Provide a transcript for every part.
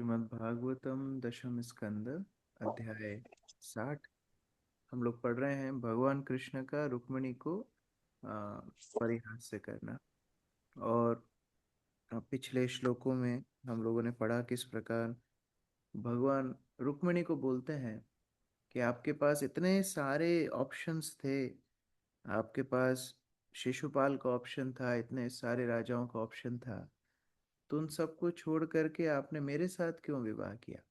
श्रीमद् भागवतम दशम स्कंद अध्याय 60। हम लोग पढ़ रहे हैं भगवान कृष्ण का रुक्मिणी को परिहास से करना। और पिछले श्लोकों में हम लोगों ने पढ़ा किस प्रकार भगवान रुक्मिणी को बोलते हैं कि आपके पास इतने सारे ऑप्शंस थे। आपके पास शिशुपाल का ऑप्शन था, इतने सारे राजाओं का ऑप्शन था, तो उन सबको छोड़ करके आपने मेरे साथ क्यों विवाह किया।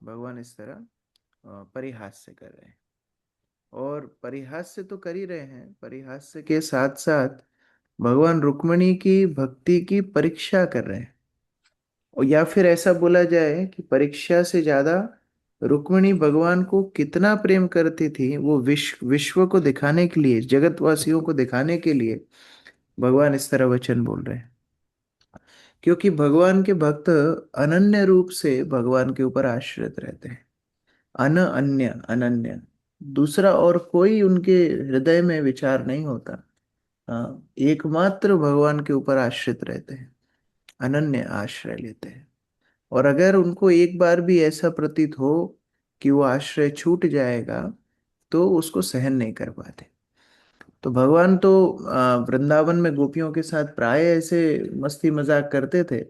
भगवान इस तरह परिहास से कर रहे हैं। और परिहास से तो कर ही रहे हैं, परिहास से के साथ साथ भगवान रुक्मिणी की भक्ति की परीक्षा कर रहे हैं। और या फिर ऐसा बोला जाए कि परीक्षा से ज्यादा रुक्मिणी भगवान को कितना प्रेम करती थी, वो विश्व को दिखाने के लिए, जगतवासियों को दिखाने के लिए भगवान इस तरह वचन बोल रहे हैं। क्योंकि भगवान के भक्त अनन्य रूप से भगवान के ऊपर आश्रित रहते हैं। अन्य अनन्य, दूसरा और कोई उनके हृदय में विचार नहीं होता। एकमात्र भगवान के ऊपर आश्रित रहते हैं, अनन्य आश्रय लेते हैं। और अगर उनको एक बार भी ऐसा प्रतीत हो कि वो आश्रय छूट जाएगा तो उसको सहन नहीं कर पाते। तो भगवान तो वृंदावन में गोपियों के साथ प्राय ऐसे मस्ती मजाक करते थे,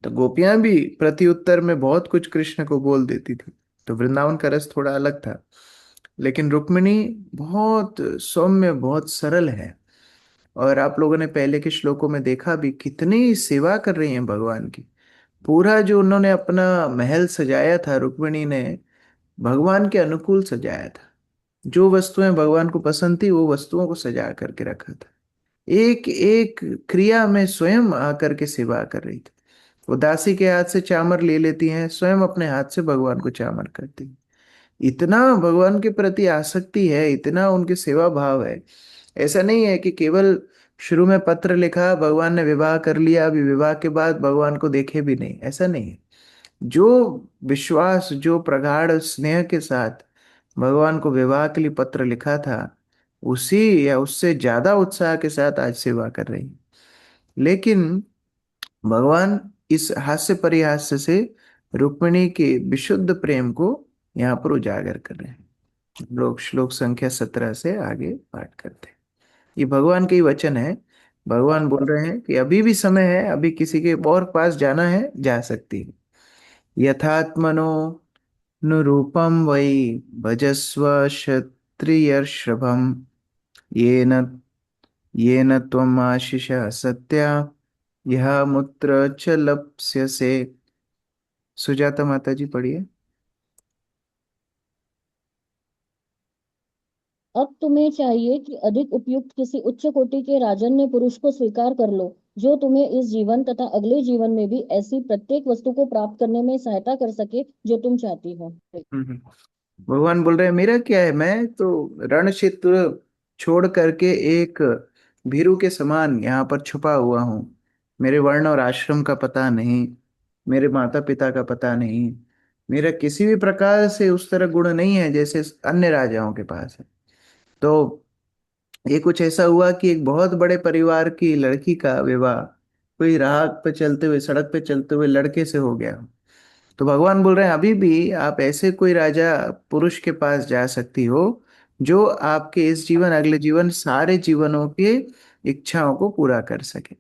तो गोपियां भी प्रत्युत्तर में बहुत कुछ कृष्ण को बोल देती थी। तो वृंदावन का रस थोड़ा अलग था। लेकिन रुक्मिणी बहुत सौम्य, बहुत सरल है। और आप लोगों ने पहले के श्लोकों में देखा भी कितनी सेवा कर रही हैं भगवान की। पूरा जो उन्होंने अपना महल सजाया था, रुक्मिणी ने भगवान के अनुकूल सजाया था। जो वस्तुएं भगवान को पसंद थी वो वस्तुओं को सजा करके रखा था। एक एक क्रिया में स्वयं आकर के सेवा कर रही थी। वो दासी के हाथ से चामर ले लेती हैं, स्वयं अपने हाथ से भगवान को चामर करती हैं। इतना भगवान के प्रति आसक्ति है, इतना उनके सेवा भाव है। ऐसा नहीं है कि केवल शुरू में पत्र लिखा, भगवान ने विवाह कर लिया, अभी विवाह के बाद भगवान को देखे भी नहीं, ऐसा नहीं है। जो विश्वास, जो प्रगाढ़ स्नेह के साथ भगवान को विवाह के लिए पत्र लिखा था, उसी या उससे ज्यादा उत्साह के साथ आज सेवा कर रही है। लेकिन भगवान इस हास्य परिहास्य से रुक्मिणी के विशुद्ध प्रेम को यहाँ पर उजागर कर रहे हैं। लोग श्लोक संख्या 17 से आगे पाठ करते हैं। ये भगवान के ही वचन है। भगवान बोल रहे हैं कि अभी भी समय है, अभी किसी के और पास जाना है, जा सकती है। यथात्मनो नुरूपम वै भजस्व क्षत्रियर्षभम येन येन त्वम् आशिष सत्या यह मुत्र च लप्स्यसे। सुजाता माता जी पढ़िए। अब तुम्हें चाहिए कि अधिक उपयुक्त किसी उच्च कोटि के राजन्य पुरुष को स्वीकार कर लो, जो तुम्हें इस जीवन तथा अगले जीवन में भी ऐसी प्रत्येक वस्तु को प्राप्त करने में सहायता कर सके जो तुम चाहती हो। हम्म। भगवान बोल रहे हैं मेरा क्या है, मैं तो रण क्षेत्र छोड़ करके एक भीरू के समान यहाँ पर छुपा हुआ हूँ। मेरे वर्ण और आश्रम का पता नहीं, मेरे माता पिता का पता नहीं, मेरा किसी भी प्रकार से उस तरह गुण नहीं है जैसे अन्य राजाओं के पास है। तो ये कुछ ऐसा हुआ कि एक बहुत बड़े परिवार की लड़की का विवाह कोई राह पे चलते हुए, सड़क पे चलते हुए लड़के से हो गया। तो भगवान बोल रहे हैं अभी भी आप ऐसे कोई राजा पुरुष के पास जा सकती हो जो आपके इस जीवन, अगले जीवन, सारे जीवनों के इच्छाओं को पूरा कर सके।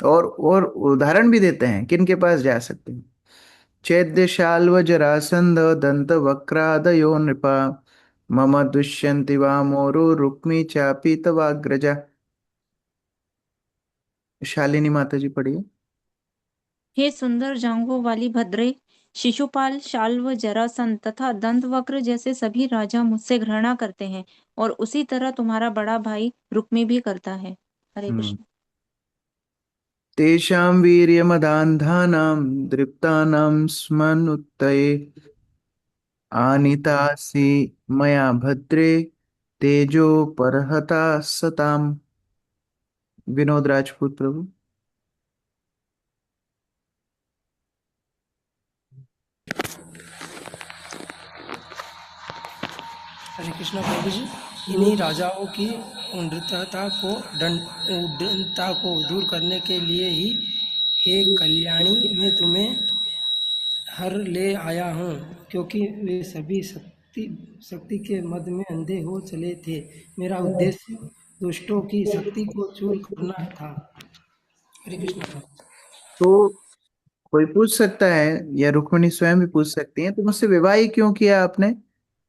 और उदाहरण भी देते हैं किन के पास जा सकते हैं। चैद्य शाल्व जरासंध दंत वक्रादयो नृपा मम दुष्यन्ति वामोरो रुक्मी चापी तवाग्रजा। शालिनी माता जी पढ़िए। हे सुंदर जांघों वाली भद्रे, शिशुपाल, शाल्व, जरासंध तथा दंतवक्र जैसे सभी राजा मुझसे घृणा करते हैं, और उसी तरह तुम्हारा बड़ा भाई रुक्मी भी करता है। हरे हम्म। कृष्ण। तेषां वीर्यमदान्धानां दृप्तानां स्मनुत्तये आनीतासि मया भद्रे तेजो परहता सताम। विनोद राजपूत प्रभु। हरे कृष्णा प्रभु जी। इन्हीं राजाओं की उद्दंडता को दूर करने के लिए ही हे कल्याणी, मैं तुम्हें हर ले आया हूँ, क्योंकि वे सभी शक्ति शक्ति के मद में अंधे हो चले थे। मेरा उद्देश्य दुष्टों की शक्ति को चूर करना था। हरे कृष्ण। तो कोई पूछ सकता है, या रुक्मिणी स्वयं भी पूछ सकती हैं, तो मुझसे विवाह ही क्यों किया आपने?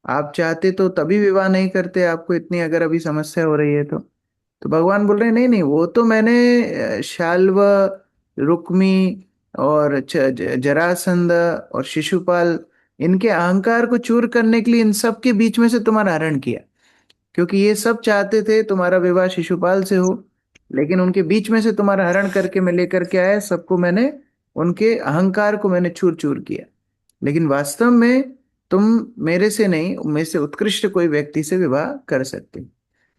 आप चाहते तो तभी विवाह नहीं करते, आपको इतनी अगर अभी समस्या हो रही है तो भगवान बोल रहे हैं नहीं नहीं, वो तो मैंने शाल्व, रुक्मी और जरासंध और शिशुपाल, इनके अहंकार को चूर करने के लिए इन सब के बीच में से तुम्हारा हरण किया, क्योंकि ये सब चाहते थे तुम्हारा विवाह शिशुपाल से हो, लेकिन उनके बीच में से तुम्हारा हरण करके मैं लेकर के आया सबको, मैंने उनके अहंकार को मैंने चूर चूर किया। लेकिन वास्तव में तुम मेरे से नहीं, मेरे से उत्कृष्ट कोई व्यक्ति से विवाह कर सकते हो।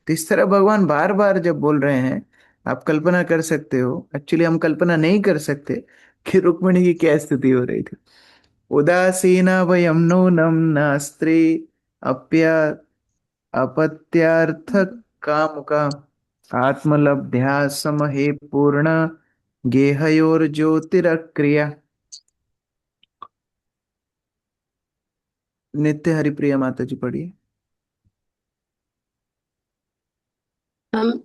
तो इस तरह भगवान बार बार जब बोल रहे हैं, आप कल्पना कर सकते हो, एक्चुअली हम कल्पना नहीं कर सकते कि रुक्मिणी की क्या स्थिति हो रही थी। उदासीना वयम नूनम नास्त्री अप्या अपत्यार्थ कामुका आत्मलब्ध्या समहे पूर्ण गेहयोर ज्योतिरक्रिया। नित्य हरिप्रिया माता जी पढ़िए। हम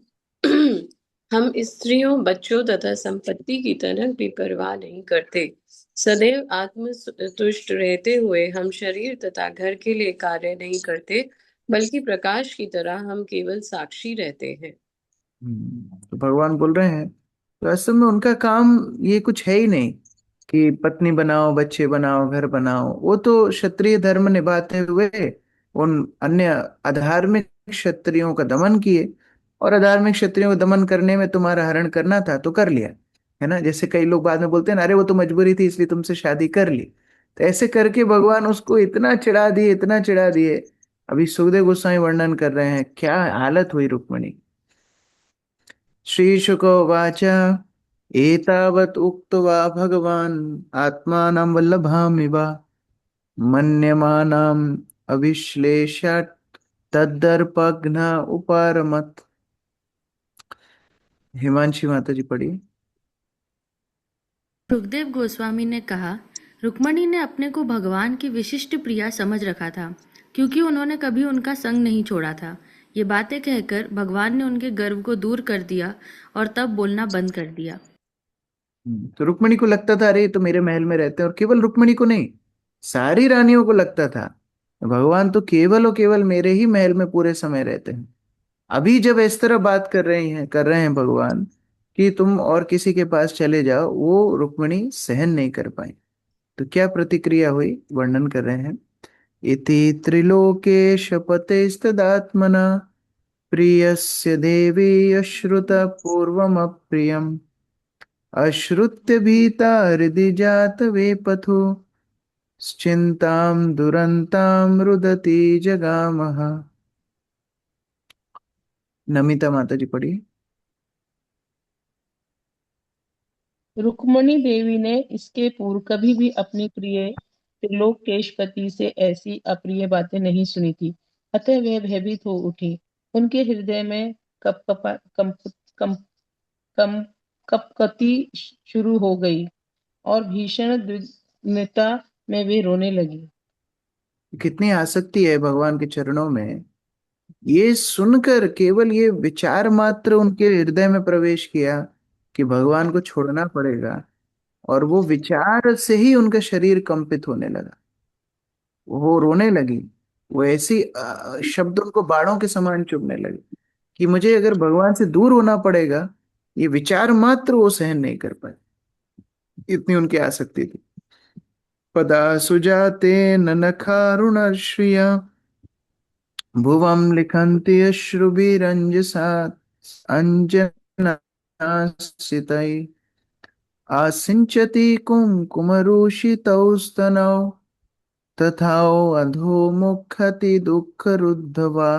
हम स्त्रियों, बच्चों तथा संपत्ति की तनक भी परवाह नहीं करते। सदैव आत्मतुष्ट रहते हुए हम शरीर तथा घर के लिए कार्य नहीं करते, बल्कि प्रकाश की तरह हम केवल साक्षी रहते हैं। तो भगवान बोल रहे हैं, तो असल में उनका काम ये कुछ है ही नहीं कि पत्नी बनाओ, बच्चे बनाओ, घर बनाओ। वो तो क्षत्रिय धर्म निभाते हुए उन अन्य अधार्मिक क्षत्रियों का दमन किए, और अधार्मिक क्षत्रियों को दमन करने में तुम्हारा हरण करना था तो कर लिया, है ना। जैसे कई लोग बाद में बोलते हैं ना, अरे वो तो मजबूरी थी इसलिए तुमसे शादी कर ली। तो ऐसे करके भगवान उसको इतना चिढ़ा दिए, इतना चिढ़ा दिए। अभी सुखदेव गोस्वामी वर्णन कर रहे हैं क्या हालत हुई रुक्मिणी। श्रीशुकोवाच एतावत् उक्त्वा भगवान् आत्मानं वल्लभामिव मन्यमानाम् अभिश्लेषात् तद्दर्पघ्न उपारमत्। हिमांशी माता जी पढ़िए। सुखदेव गोस्वामी ने कहा, रुक्मणी ने अपने को भगवान की विशिष्ट प्रिया समझ रखा था, क्योंकि उन्होंने कभी उनका संग नहीं छोड़ा था। ये बातें कहकर भगवान ने उनके गर्व को दूर कर दिया और तब बोलना बंद कर दिया। तो रुक्मिणी को लगता था अरे ये तो मेरे महल में रहते हैं, और केवल रुक्मिणी को नहीं, सारी रानियों को लगता था भगवान तो केवल और केवल मेरे ही महल में पूरे समय रहते हैं। अभी जब इस तरह बात कर रहे हैं भगवान कि तुम और किसी के पास चले जाओ, वो रुक्मिणी सहन नहीं कर पाई। तो क्या प्रतिक्रिया हुई, वर्णन कर रहे हैं। इति त्रिलोके शपथेस्तदात्मना प्रियस्य देवी अश्रुत पूर्वमप्रियम् अश्रुत्य भीता हृदि जात वेपथो चिंताम दुरंताम रुदती जगामह। नमिता माता जी पढ़िए। रुक्मणी देवी ने इसके पूर्व कभी भी अपनी प्रिय त्रिलोकेशपति से ऐसी अप्रिय बातें नहीं सुनी थी। अतः वह भयभीत हो उठी। उनके हृदय में कप कप कम कम कम कपकती शुरू हो गई और भीषण द्विग्नता में वे रोने लगी। कितनी आसक्ति है भगवान के चरणों में। ये सुनकर केवल ये विचार मात्र उनके हृदय में प्रवेश किया कि भगवान को छोड़ना पड़ेगा, और वो विचार से ही उनका शरीर कंपित होने लगा, वो रोने लगी। वो ऐसी शब्द उनको बाणों के समान चुभने लगे कि मुझे अगर भगवान से दूर होना पड़ेगा, ये विचार मात्र वो सहन नहीं कर पाए, इतनी उनकी आसक्ति थी। पदा सुजाते ननखारुणश्रिया भुवं लिखन्ति अश्रुभिरञ्जसा अंजनासितै आसिञ्चति कुङ्कुमरूषितौ स्तनौ तथाओ अधोमुखति दुःखरुद्धवा।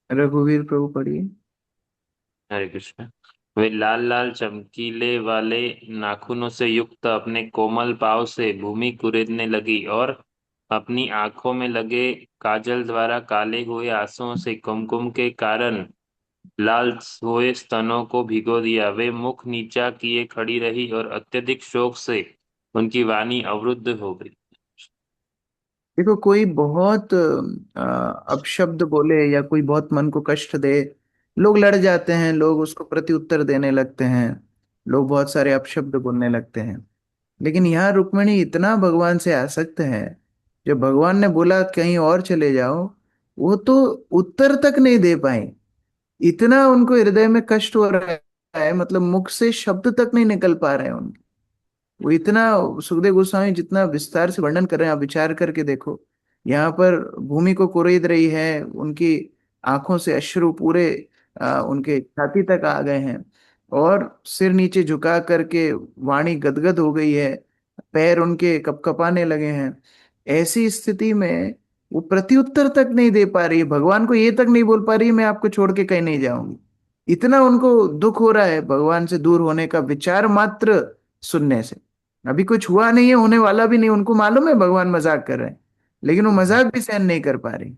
रघुवीर प्रभु पढ़िए। हरे कृष्ण। वे लाल लाल चमकीले वाले नाखूनों से युक्त अपने कोमल पांव से भूमि कुरेदने लगी और अपनी आंखों में लगे काजल द्वारा काले हुए आंसुओं से कुमकुम के कारण लाल हुए स्तनों को भिगो दिया। वे मुख नीचा किए खड़ी रही और अत्यधिक शोक से उनकी वाणी अवरुद्ध हो गई। देखो, कोई बहुत अपशब्द बोले या कोई बहुत मन को कष्ट दे, लोग लड़ जाते हैं, लोग उसको प्रत्युत्तर देने लगते हैं, लोग बहुत सारे अपशब्द बोलने लगते हैं। लेकिन यहाँ रुक्मिणी इतना भगवान से आसक्त है, जब भगवान ने बोला कहीं और चले जाओ, वो तो उत्तर तक नहीं दे पाई। इतना उनको हृदय में कष्ट हो रहा है, मतलब मुख से शब्द तक नहीं निकल पा रहे हैं उनके। वो इतना, सुखदेव गोस्वामी जितना विस्तार से वर्णन कर रहे हैं, आप विचार करके देखो। यहाँ पर भूमि को कुरेद रही है, उनकी आंखों से अश्रु पूरे उनके छाती तक आ गए हैं, और सिर नीचे झुका करके वाणी गदगद हो गई है, पैर उनके कपकपाने लगे हैं। ऐसी स्थिति में वो प्रत्युत्तर तक नहीं दे पा रही है, भगवान को ये तक नहीं बोल पा रही है मैं आपको छोड़ के कहीं नहीं जाऊंगी। इतना उनको दुख हो रहा है भगवान से दूर होने का, विचार मात्र सुनने से। अभी कुछ हुआ नहीं है, होने वाला भी नहीं, उनको मालूम है भगवान मजाक कर रहे हैं, लेकिन वो मजाक भी सहन नहीं कर पा रही।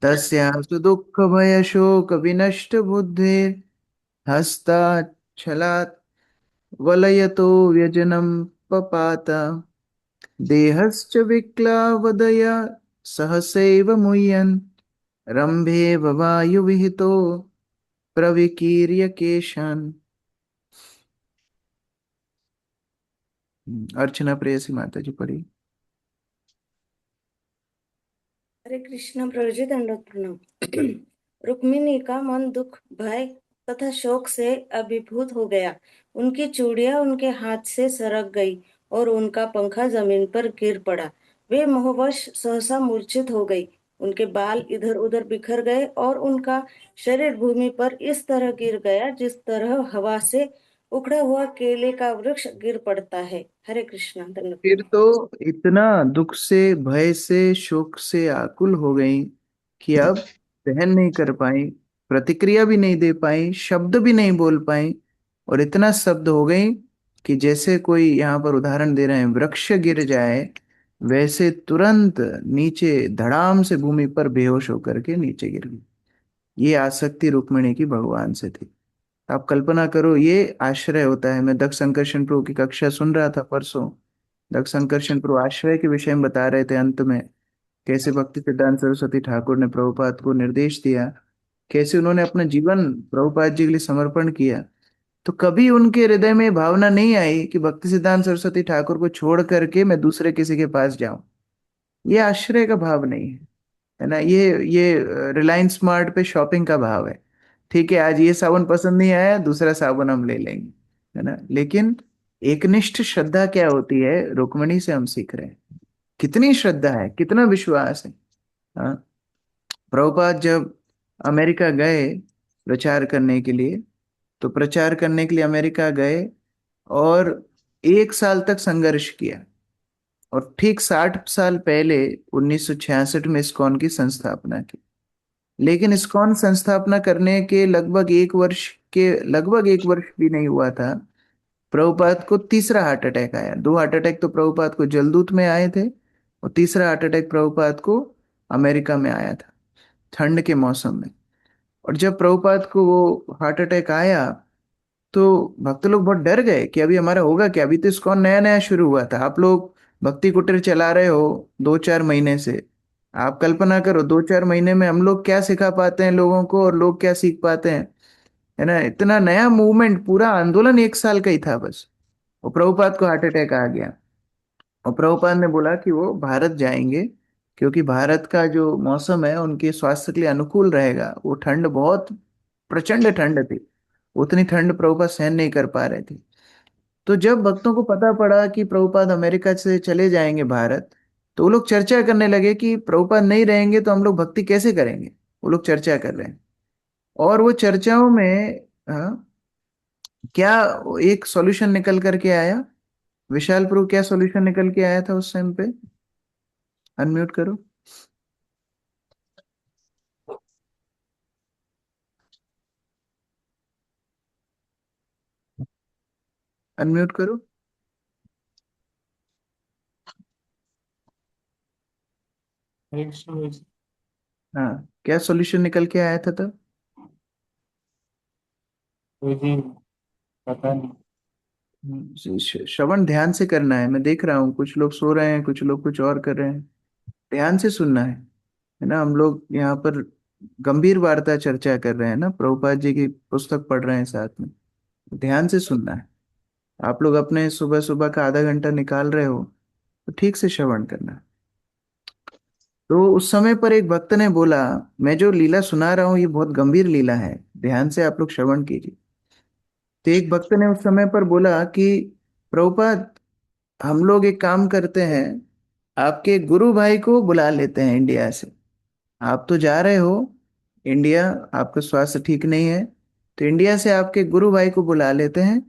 तस्यास्तु दुःख भय शोक विनष्ट बुद्धि हस्ता छलात् वलयतो व्यजनम पपात देहश्च विक्लावदया सहसैव मुह्यन् रंभे वायु विहितो प्रविकीर्य केशान्। अर्चना प्रेयसी माता जी पढ़ी। हरे कृष्ण। प्रभु जी दंडवत प्रणाम। रुक्मिणी का मन दुख भय तथा शोक से अभिभूत हो गया। उनकी चूड़ियां उनके हाथ से सरक गई और उनका पंखा जमीन पर गिर पड़ा। वे मोहवश सहसा मूर्छित हो गई। उनके बाल इधर उधर बिखर गए और उनका शरीर भूमि पर इस तरह गिर गया जिस तरह हवा से उखड़ा हुआ केले का वृक्ष गिर पड़ता है। हरे कृष्ण। दंडवत फिर प्रणाम। तो इतना दुख से, भय से, शोक से आकुल हो गई कि अब सहन नहीं कर पाई, प्रतिक्रिया भी नहीं दे पाई, शब्द भी नहीं बोल पाई, और इतना शब्द हो गई कि जैसे कोई, यहाँ पर उदाहरण दे रहे हैं, वृक्ष गिर जाए वैसे तुरंत नीचे धड़ाम से भूमि पर बेहोश होकर के नीचे गिर गई। ये आसक्ति रुक्मिणी की भगवान से थी। आप कल्पना करो, ये आश्रय होता है। मैं दक्ष संकर्षण प्रभु की कक्षा सुन रहा था परसों। दक्ष संकर्षण प्रभु आश्रय के विषय में बता रहे थे अंत में, कैसे भक्ति सिद्धांत सरस्वती ठाकुर ने प्रभुपाद को निर्देश दिया, कैसे उन्होंने अपना जीवन प्रभुपाद जी के लिए समर्पण किया। तो कभी उनके हृदय में भावना नहीं आई कि भक्ति सिद्धांत सरस्वती ठाकुर को छोड़ करके मैं दूसरे किसी के पास जाऊं। ये आश्रय का भाव नहीं है, है ना। ये रिलायंस स्मार्ट पे शॉपिंग का भाव है। ठीक है, आज ये साबुन पसंद नहीं आया, दूसरा साबुन हम ले लेंगे, है ना। लेकिन एकनिष्ठ श्रद्धा क्या होती है, रुक्मिणी से हम सीख रहे हैं। कितनी श्रद्धा है, कितना विश्वास है। हाँ, प्रभुपाद जब अमेरिका गए प्रचार करने के लिए, तो प्रचार करने के लिए अमेरिका गए और 1 साल तक संघर्ष किया, और ठीक 60 साल पहले 1966 में इस्कॉन की संस्थापना की। लेकिन इस्कॉन संस्थापना करने के लगभग एक वर्ष भी नहीं हुआ था, प्रभुपाद को तीसरा हार्ट अटैक आया। 2 हार्ट अटैक तो प्रभुपाद को जलदूत में आए थे, और तीसरा हार्ट अटैक प्रभुपाद को अमेरिका में आया था, ठंड के मौसम में। और जब प्रभुपाद को वो हार्ट अटैक आया, तो भक्त लोग बहुत डर गए कि अभी हमारा होगा क्या। अभी तो इस्कॉन नया नया शुरू हुआ था, आप लोग भक्ति कुटीर चला रहे हो 2-4 महीने से। आप कल्पना करो 2-4 महीने में हम लोग क्या सिखा पाते हैं लोगों को, और लोग क्या सीख पाते हैं, है ना। इतना नया मूवमेंट, पूरा आंदोलन 1 साल का ही था बस। और प्रभुपाद को हार्ट अटैक आ गया, और प्रभुपाद ने बोला कि वो भारत जाएंगे, क्योंकि भारत का जो मौसम है उनके स्वास्थ्य के लिए अनुकूल रहेगा। वो ठंड बहुत प्रचंड ठंड थी, उतनी ठंड प्रभुपाद सहन नहीं कर पा रहे थे। तो जब भक्तों को पता पड़ा कि प्रभुपाद अमेरिका से चले जाएंगे भारत, तो वो लोग चर्चा करने लगे कि प्रभुपाद नहीं रहेंगे तो हम लोग भक्ति कैसे करेंगे। वो लोग चर्चा कर रहे हैं, और वो चर्चाओं में क्या एक सॉल्यूशन निकल करके आया। विशाल प्रभु, क्या सॉल्यूशन निकल के आया था उस टाइम पे? अनम्यूट करो, अनम्यूट करो। हाँ, क्या सॉल्यूशन निकल के आया था तब? जी पता नहीं। श्रवण ध्यान से करना है। मैं देख रहा हूँ कुछ लोग सो रहे हैं, कुछ लोग कुछ और कर रहे हैं। ध्यान से सुनना है ना। हम लोग यहाँ पर गंभीर वार्ता चर्चा कर रहे हैं ना, प्रभुपाद जी की पुस्तक पढ़ रहे हैं साथ में। ध्यान से सुनना है। आप लोग अपने सुबह सुबह का आधा घंटा निकाल रहे हो तो ठीक से श्रवण करना है। तो उस समय पर एक भक्त ने बोला, मैं जो लीला सुना रहा हूँ ये बहुत गंभीर लीला है, ध्यान से आप लोग श्रवण कीजिए। तो एक भक्त ने उस समय पर बोला कि प्रभुपाद, हम लोग एक काम करते हैं, आपके गुरु भाई को बुला लेते हैं इंडिया से। आप तो जा रहे हो इंडिया, आपका स्वास्थ्य ठीक नहीं है, तो इंडिया से आपके गुरु भाई को बुला लेते हैं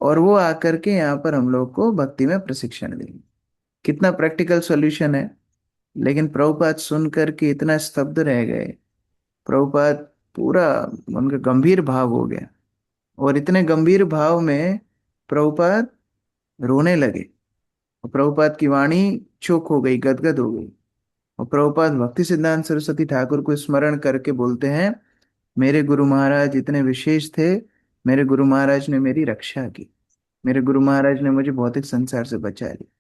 और वो आकर के यहाँ पर हम लोग को भक्ति में प्रशिक्षण देंगे। कितना प्रैक्टिकल सॉल्यूशन है। लेकिन प्रभुपाद सुन करके इतना स्तब्ध रह गए। प्रभुपाद पूरा, उनका गंभीर भाव हो गया और इतने गंभीर भाव में प्रभुपाद रोने लगे। और प्रभुपाद की वाणी चुप हो गई, गदगद हो गई। और प्रभुपाद भक्ति सिद्धांत सरस्वती ठाकुर को स्मरण करके बोलते हैं, मेरे गुरु महाराज इतने विशेष थे, मेरे गुरु महाराज ने मेरी रक्षा की, मेरे गुरु महाराज ने मुझे भौतिक संसार से बचा लिया।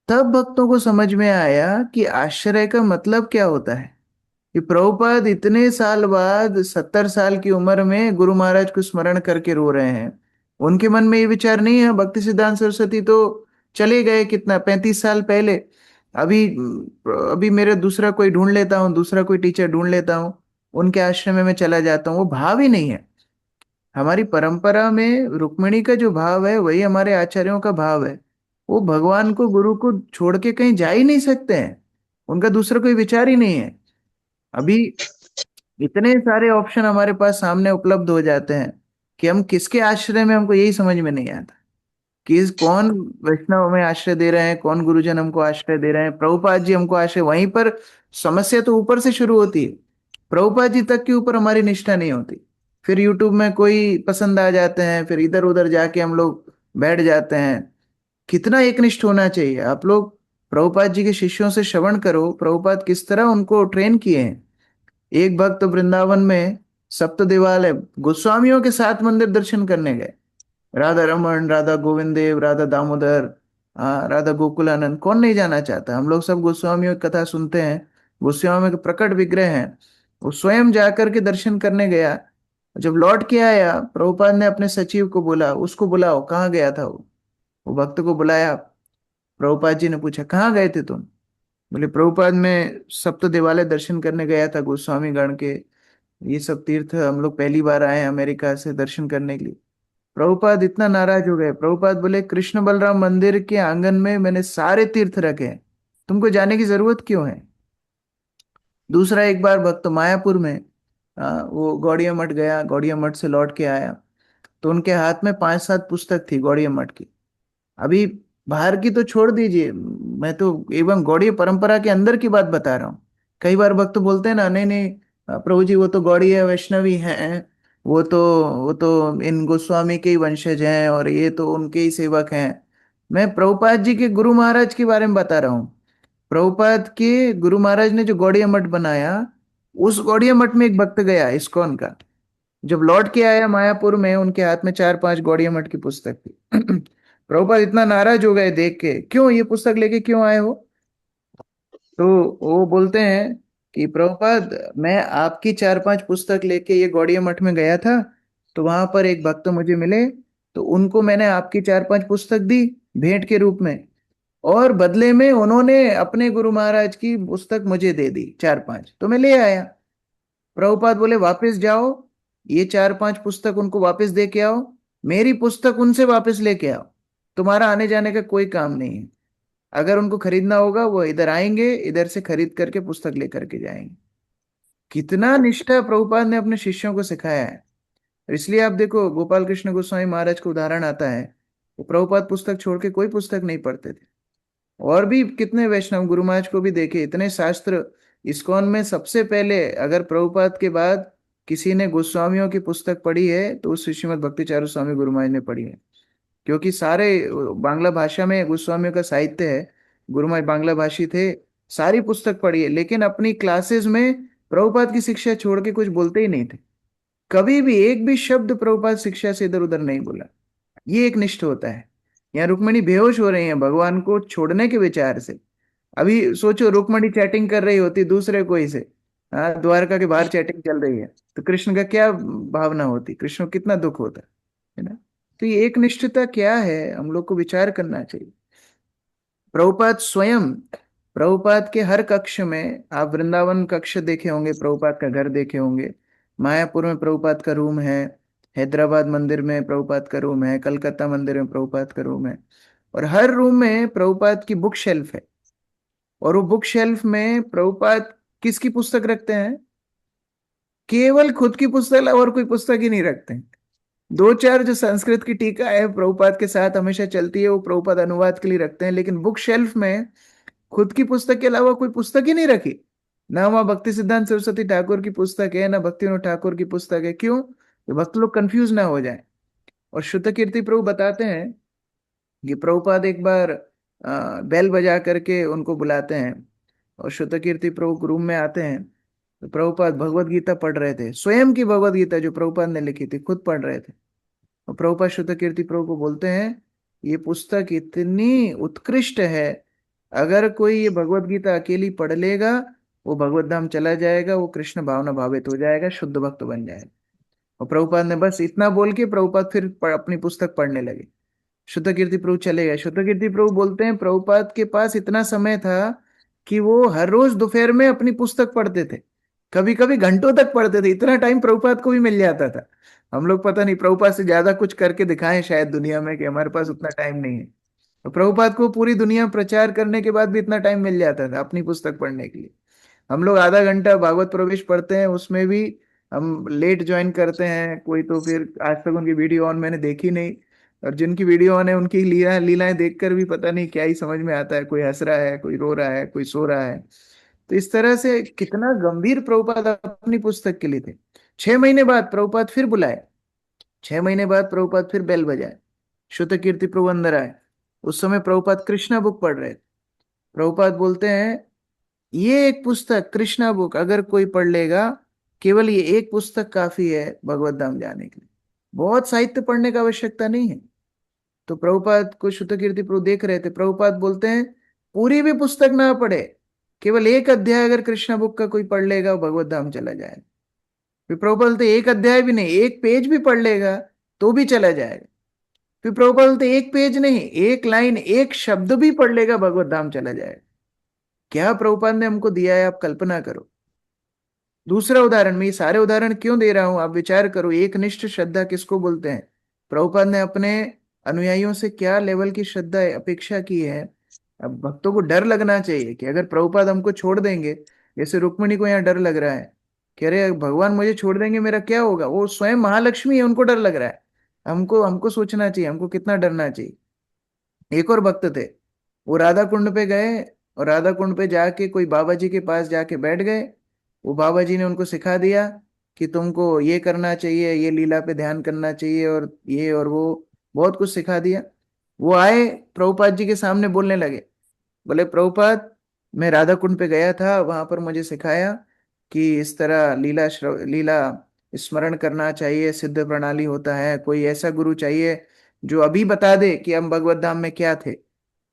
तब भक्तों को समझ में आया कि आश्रय का मतलब क्या होता है। कि प्रभुपाद इतने साल बाद 70 साल की उम्र में गुरु महाराज को स्मरण करके रो रहे हैं। उनके मन में ये विचार नहीं है भक्ति सिद्धांत सरस्वती तो चले गए कितना 35 साल पहले, अभी अभी मेरा दूसरा कोई ढूंढ लेता हूँ, दूसरा कोई टीचर ढूंढ लेता हूँ, उनके आश्रम में मैं चला जाता हूँ। वो भाव ही नहीं है। हमारी परंपरा में रुक्मिणी का जो भाव है वही हमारे आचार्यों का भाव है। वो भगवान को, गुरु को छोड़ के कहीं जा ही नहीं सकते हैं। उनका दूसरा कोई विचार ही नहीं है। अभी इतने सारे ऑप्शन हमारे पास सामने उपलब्ध हो जाते हैं कि हम किसके आश्रय में, हमको यही समझ में नहीं आता कि कौन वैष्णव हमें आश्रय दे रहे हैं, कौन गुरुजन हमको आश्रय दे रहे हैं। प्रभुपाद जी हमको आश्रय, वहीं पर समस्या तो ऊपर से शुरू होती है। प्रभुपाद जी तक के ऊपर हमारी निष्ठा नहीं होती। फिर यूट्यूब में कोई पसंद आ जाते हैं, फिर इधर उधर जाके हम लोग बैठ जाते हैं। कितना एकनिष्ठ होना चाहिए। आप लोग प्रभुपाद जी के शिष्यों से श्रवण करो, प्रभुपाद किस तरह उनको ट्रेन किए हैं। एक भक्त वृंदावन में सप्त देवालय गोस्वामियों के साथ मंदिर दर्शन करने गए। राधा रमन, राधा गोविंद देव, राधा दामोदर, राधा गोकुलानंद, कौन नहीं जाना चाहता। हम लोग सब गोस्वामियों की कथा सुनते हैं। गोस्वामियों के प्रकट विग्रह हैं। वो स्वयं जाकर के दर्शन करने गया। जब लौट के आया, प्रभुपाद ने अपने सचिव को बोला, उसको बुलाओ, कहाँ गया था वो भक्त को बुलाया। प्रभुपाद जी ने पूछा, कहाँ गए थे तुम? बोले, प्रभुपाद में सप्त देवालय दर्शन करने गया था, गोस्वामी गण के ये सब तीर्थ हम लोग पहली बार आए हैं अमेरिका से दर्शन करने के लिए। प्रभुपाद इतना नाराज हो गए। प्रभुपाद बोले, कृष्ण बलराम मंदिर के आंगन में मैंने सारे तीर्थ रखे हैं, तुमको जाने की जरूरत क्यों है? दूसरा एक बार भक्त मायापुर में, वो गौड़िया मठ गया, गौड़िया मठ से लौट के आया तो उनके हाथ में 5-7 पुस्तक थी गौड़िया मठ की। अभी बाहर की तो छोड़ दीजिए, मैं तो एवं गौड़ीय परंपरा के अंदर की बात बता रहा हूँ। कई बार भक्त बोलते हैं ना, नहीं नहीं प्रभु जी वो तो गौड़ीय वैष्णवी हैं, वो तो इन गोस्वामी के ही वंशज हैं और ये तो उनके ही सेवक हैं। मैं प्रभुपाद जी के गुरु महाराज के बारे में बता रहा हूँ। प्रभुपाद के गुरु महाराज ने जो गौड़ीय मठ बनाया, उस गौड़ीय मठ में एक भक्त गया इस्कॉन का। जब लौट के आया मायापुर में, उनके हाथ में 4-5 गौड़िया मठ की पुस्तक थी। प्रभुपाद इतना नाराज हो गए देख के, क्यों ये पुस्तक लेके क्यों आए हो? तो वो बोलते हैं कि प्रभुपाद, मैं आपकी 4-5 पुस्तक लेके ये गौड़िया मठ में गया था, तो वहां पर एक भक्त मुझे मिले, तो उनको मैंने आपकी 4-5 पुस्तक दी भेंट के रूप में, और बदले में उन्होंने अपने गुरु महाराज की पुस्तक मुझे दे दी 4-5, तो मैं ले आया। प्रभुपाद बोले, वापस जाओ, ये 4-5 पुस्तक उनको वापस दे के आओ, मेरी पुस्तक उनसे वापस लेके आओ। तुम्हारा आने जाने का कोई काम नहीं है। अगर उनको खरीदना होगा वो इधर आएंगे, इधर से खरीद करके पुस्तक लेकर के जाएंगे। कितना निष्ठा प्रभुपाद ने अपने शिष्यों को सिखाया है। इसलिए आप देखो, गोपाल कृष्ण गोस्वामी महाराज का उदाहरण आता है। वो प्रभुपाद पुस्तक छोड़ के कोई पुस्तक नहीं पढ़ते थे। और भी कितने वैष्णव, गुरु महाराज को भी देखे, इतने शास्त्र। इस्कॉन में सबसे पहले अगर प्रभुपाद के बाद किसी ने गोस्वामियों की पुस्तक पढ़ी है तो उस श्रीमद् भक्ति चारू स्वामी गुरु महाराज ने पढ़ी है। क्योंकि सारे बांग्ला भाषा में गोस्वामियों का साहित्य है, गुरु महाराज बांग्ला भाषी थे, सारी पुस्तक पढ़ी है, लेकिन अपनी क्लासेस में प्रभुपाद की शिक्षा छोड़ के कुछ बोलते ही नहीं थे। कभी भी एक भी शब्द प्रभुपाद शिक्षा से इधर उधर नहीं बोला। ये एक निष्ठ होता है। यहाँ रुक्मणी बेहोश हो रही है भगवान को छोड़ने के विचार से। अभी सोचो रुक्मणी चैटिंग कर रही होती दूसरे कोई से, हाँ, द्वारका के बाहर चैटिंग चल रही है, तो कृष्ण का क्या भावना होती, कृष्ण को कितना दुख होता है ना। तो ये एक निष्ठता क्या है, हम लोग को विचार करना चाहिए। प्रभुपाद स्वयं, प्रभुपाद के हर कक्ष में, आप वृंदावन कक्ष देखे होंगे, प्रभुपाद का घर देखे होंगे, मायापुर में प्रभुपाद का रूम है, हैदराबाद मंदिर में प्रभुपाद का रूम है, कलकत्ता मंदिर में प्रभुपाद का रूम है, और हर रूम में प्रभुपाद की बुक शेल्फ है। और वो बुक शेल्फ में प्रभुपाद किसकी पुस्तक रखते हैं? केवल खुद की पुस्तक, और कोई पुस्तक ही नहीं रखते हैं। दो चार जो संस्कृत की टीका है प्रभुपाद के साथ हमेशा चलती है, वो प्रभुपाद अनुवाद के लिए रखते हैं, लेकिन बुक शेल्फ में खुद की पुस्तक के अलावा कोई पुस्तक ही नहीं रखी। ना वहां भक्ति सिद्धांत सरस्वती ठाकुर की पुस्तक है, ना भक्ति विनोद ठाकुर की पुस्तक है। क्यों? ये भक्त लोग कंफ्यूज ना हो जाए। और श्रुत कीर्ति प्रभु बताते हैं कि प्रभुपाद एक बार बेल बजा करके उनको बुलाते हैं, और श्रुत कीर्ति प्रभु रूम में आते हैं, तो प्रभुपाद भगवत गीता पढ़ रहे थे, स्वयं की भगवत गीता जो प्रभुपाद ने लिखी थी, खुद पढ़ रहे थे। और प्रभुपाद श्रुत कीर्ति प्रभु को बोलते हैं, ये पुस्तक इतनी उत्कृष्ट है, अगर कोई ये भगवत गीता अकेली पढ़ लेगा, वो भगवत धाम चला जाएगा, वो कृष्ण भावना भावित हो जाएगा, शुद्ध भक्त बन जाएगा। और प्रभुपाद ने बस इतना बोल के प्रभुपाद फिर अपनी पुस्तक पढ़ने लगे। शुद्ध कीर्ति प्रभु चले गए। शुद्ध कीर्ति प्रभु बोलते हैं प्रभुपाद के पास इतना समय था कि वो हर रोज दोपहर में अपनी पुस्तक पढ़ते थे, कभी कभी घंटों तक पढ़ते थे। इतना टाइम प्रभुपाद को भी मिल जाता था। हम लोग पता नहीं प्रभुपाद से ज्यादा कुछ करके दिखाएं शायद दुनिया में, कि हमारे पास उतना टाइम नहीं है। तो प्रभुपाद को पूरी दुनिया में प्रचार करने के बाद भी इतना टाइम मिल जाता था अपनी पुस्तक पढ़ने के लिए। हम लोग आधा घंटा भागवत प्रवेश पढ़ते हैं, उसमें भी हम लेट ज्वाइन करते हैं कोई, तो फिर आज तक उनकी वीडियो ऑन मैंने देखी नहीं। और जिनकी वीडियो ऑन है उनकी लीलाएं देखकर भी पता नहीं क्या ही समझ में आता है, कोई हंस रहा है, कोई रो रहा है, कोई सो रहा है। तो इस तरह से कितना गंभीर प्रभुपाद अपनी पुस्तक के लिए थे। 6 महीने बाद प्रभुपाद फिर बुलाए, 6 महीने बाद प्रभुपाद फिर बेल बजाए, श्रुत कीर्ति प्रभु अंदर आए। उस समय प्रभुपाद कृष्णा बुक पढ़ रहे थे। प्रभुपाद बोलते हैं, ये एक पुस्तक कृष्णा बुक अगर कोई पढ़ लेगा, केवल ये एक पुस्तक काफी है भगवत धाम जाने के लिए, बहुत साहित्य पढ़ने का आवश्यकता नहीं है। तो प्रभुपाद को श्रुत कीर्ति प्रभु देख रहे थे। प्रभुपाद बोलते हैं, पूरी भी पुस्तक ना पढ़े, केवल एक अध्याय अगर कृष्णा बुक का कोई पढ़ लेगा, वो भगवत धाम चला जाएगा। फिर प्रभुपाद बोलते एक अध्याय भी नहीं, एक पेज भी पढ़ लेगा तो भी चला जाएगा। फिर प्रभुपाद बोलते एक पेज नहीं, एक लाइन, एक शब्द भी पढ़ लेगा, भगवत धाम चला जाएगा। क्या प्रभुपाद ने हमको दिया है, आप कल्पना करो। दूसरा उदाहरण, मैं ये सारे उदाहरण क्यों दे रहा हूं, आप विचार करो, एक निष्ठ श्रद्धा किसको बोलते हैं। प्रभुपाद ने अपने अनुयायियों से क्या लेवल की श्रद्धा अपेक्षा की है। अब भक्तों को डर लगना चाहिए कि अगर प्रभुपाद हमको छोड़ देंगे, जैसे रुक्मिणी को यहाँ डर लग रहा है कि अरे भगवान मुझे छोड़ देंगे मेरा क्या होगा, वो स्वयं महालक्ष्मी है, उनको डर लग रहा है। हमको हमको सोचना चाहिए हमको कितना डरना चाहिए। एक और भक्त थे, वो राधा कुंड पे गए, और राधा कुंड पे जाके कोई बाबा जी के पास जाके बैठ गए। वो बाबा जी ने उनको सिखा दिया कि तुमको ये करना चाहिए, ये लीला पे ध्यान करना चाहिए, और ये और वो बहुत कुछ सिखा दिया। वो आए प्रभुपाद जी के सामने बोलने लगे, बोले प्रभुपाद, मैं राधा कुंड पे गया था, वहां पर मुझे सिखाया कि इस तरह लीला स्मरण करना चाहिए, सिद्ध प्रणाली होता है, कोई ऐसा गुरु चाहिए जो अभी बता दे कि हम भगवत धाम में क्या थे,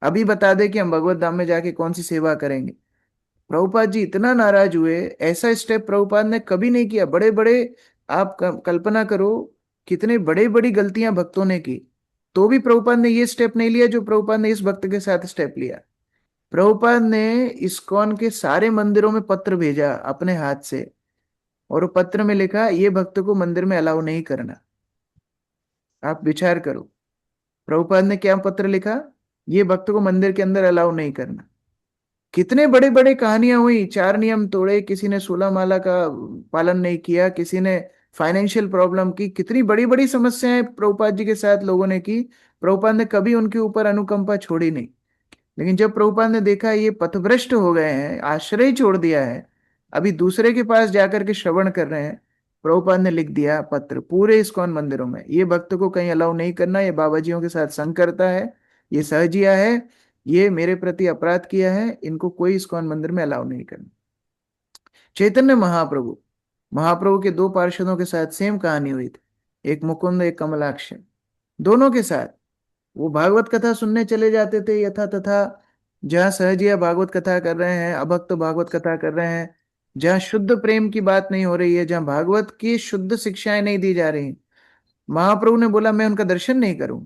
अभी बता दे कि हम भगवत धाम में जाके कौन सी सेवा करेंगे। प्रभुपाद जी इतना नाराज हुए, ऐसा स्टेप प्रभुपाद ने कभी नहीं किया। बड़े बड़े, आप कल्पना करो कितने बड़े बड़ी गलतियां भक्तों ने की, तो भी प्रभुपाद ने ये स्टेप नहीं लिया जो प्रभुपाद ने इस भक्त के साथ स्टेप लिया। प्रभुपाद ने इस्कॉन के सारे मंदिरों में पत्र भेजा अपने हाथ से, और वो पत्र में लिखा ये भक्त को मंदिर में अलाउ नहीं करना। आप विचार करो, प्रभुपाद ने क्या पत्र लिखा, ये भक्त को मंदिर के अंदर अलाउ नहीं करना। कितने बड़े बड़े कहानियां हुई, 4 नियम तोड़े, किसी ने 16 माला का पालन नहीं किया, किसी ने फाइनेंशियल प्रॉब्लम की, कितनी बड़ी बड़ी समस्याएं प्रभुपाद जी के साथ लोगों ने की। प्रभुपाद ने कभी उनके ऊपर अनुकंपा छोड़ी नहीं। लेकिन जब प्रभुपाद ने देखा ये पथभ्रष्ट हो गए हैं, आश्रय छोड़ दिया है, अभी दूसरे के पास जाकर के श्रवण कर रहे हैं, प्रभुपाद ने लिख दिया पत्र पूरे इस्कॉन मंदिरों में, ये भक्त को कहीं अलाउ नहीं करना, ये बाबाजियों के साथ संग करता है, ये सहजिया है, ये मेरे प्रति अपराध किया है, इनको कोई इस्कॉन मंदिर में अलाउ नहीं करना। चैतन्य महाप्रभु महाप्रभु के दो पार्षदों के साथ सेम कहानी हुई थी, एक मुकुंद एक कमलाक्ष, दोनों के साथ। वो भागवत कथा सुनने चले जाते थे यथा तथा, जहाँ सहजिया भागवत कथा कर रहे हैं, अभक्त भागवत कथा कर रहे हैं, जहाँ शुद्ध प्रेम की बात नहीं हो रही है, जहाँ भागवत की शुद्ध शिक्षाएं नहीं दी जा रही, महाप्रभु ने बोला मैं उनका दर्शन नहीं करूं,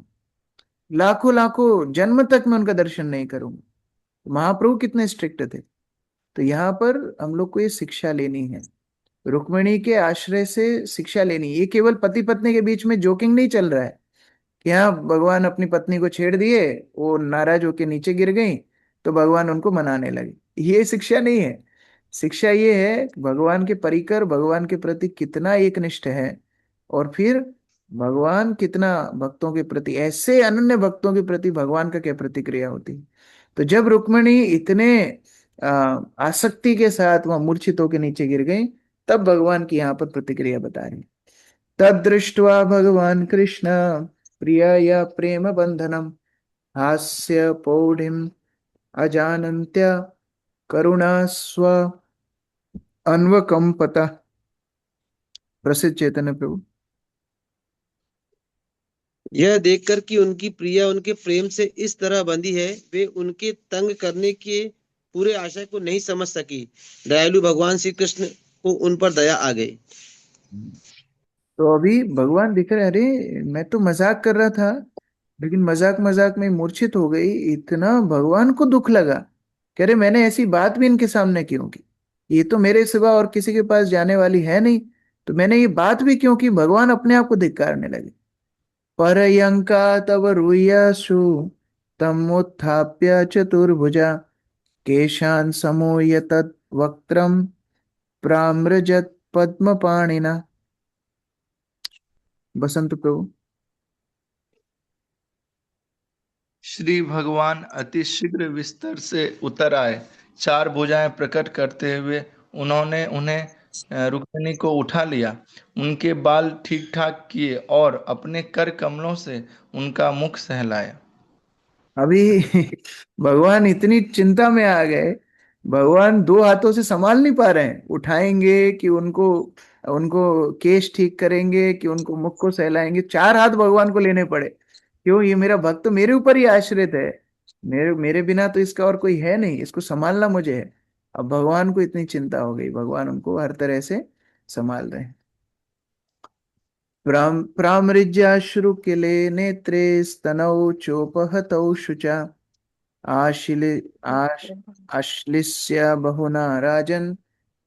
लाखों लाखों जन्म तक मैं उनका दर्शन नहीं करूं। महाप्रभु कितने स्ट्रिक्ट थे। तो यहाँ पर हम लोग को ये शिक्षा लेनी है, रुक्मिणी के आश्रय से शिक्षा लेनी। ये केवल पति पत्नी के बीच में जोकिंग नहीं चल रहा है कि हाँ भगवान अपनी पत्नी को छेड़ दिए, वो नाराज होके नीचे गिर गई तो भगवान उनको मनाने लगे, ये शिक्षा नहीं है। शिक्षा ये है कि भगवान के परिकर भगवान के प्रति कितना एकनिष्ठ है, और फिर भगवान कितना भक्तों के प्रति, ऐसे अनन्य भक्तों के प्रति भगवान का क्या प्रतिक्रिया होती है। तो जब रुक्मिणी इतने आसक्ति के साथ वहां मूर्छित होकर नीचे गिर गई, तब भगवान की यहाँ पर प्रतिक्रिया बता रही। तदृष्ट्वा भगवान कृष्ण प्रियया प्रेम बंधनम हास्य पौढ़िम अजानन्त्य करुणा स्व अन्वकंपता। प्रसिद्ध चैतन्य प्रभु। यह देखकर कि उनकी प्रिया उनके प्रेम से इस तरह बंधी है, वे उनके तंग करने के पूरे आशय को नहीं समझ सकी। दयालु भगवान श्री कृष्ण को उन पर दया आ गई। तो अभी भगवान दिख रहे, अरे मैं तो मजाक कर रहा था, लेकिन मजाक मजाक में मूर्छित हो गई। इतना भगवान को दुख लगा, कह रहे मैंने ऐसी बात भी इनके सामने क्यों की, ये तो मेरे सिवा और किसी के पास जाने वाली है नहीं, तो मैंने ये बात भी क्यों की। भगवान अपने आप को धिक्कारने लगे। परयंका तव रूयसु तमुत्थाप्य चतुर्भुजा केशान समूय तत् वक्त्रम प्राम्रजत पद्मपाणिना। बसंत प्रभु। श्री भगवान अति शीघ्र बिस्तर से उतर आए। चार भुजाएं प्रकट करते हुए उन्होंने उन्हें रुक्मिणी को उठा लिया, उनके बाल ठीक ठाक किए और अपने कर कमलों से उनका मुख सहलाया। अभी भगवान इतनी चिंता में आ गए, भगवान दो हाथों से संभाल नहीं पा रहे हैं, उठाएंगे कि उनको उनको केश ठीक करेंगे कि उनको मुख को सहलाएंगे। चार हाथ भगवान को लेने पड़े। क्यों, ये मेरा भक्त मेरे ऊपर ही आश्रित है, मेरे मेरे बिना तो इसका और कोई है नहीं, इसको संभालना मुझे है। अब भगवान को इतनी चिंता हो गई, भगवान उनको हर तरह से संभाल रहे हैं। प्रामृज्याश्रुकिले नेत्रे स्तनौ चोपहतौ शुचा आश्लिष्य बहुना राजन्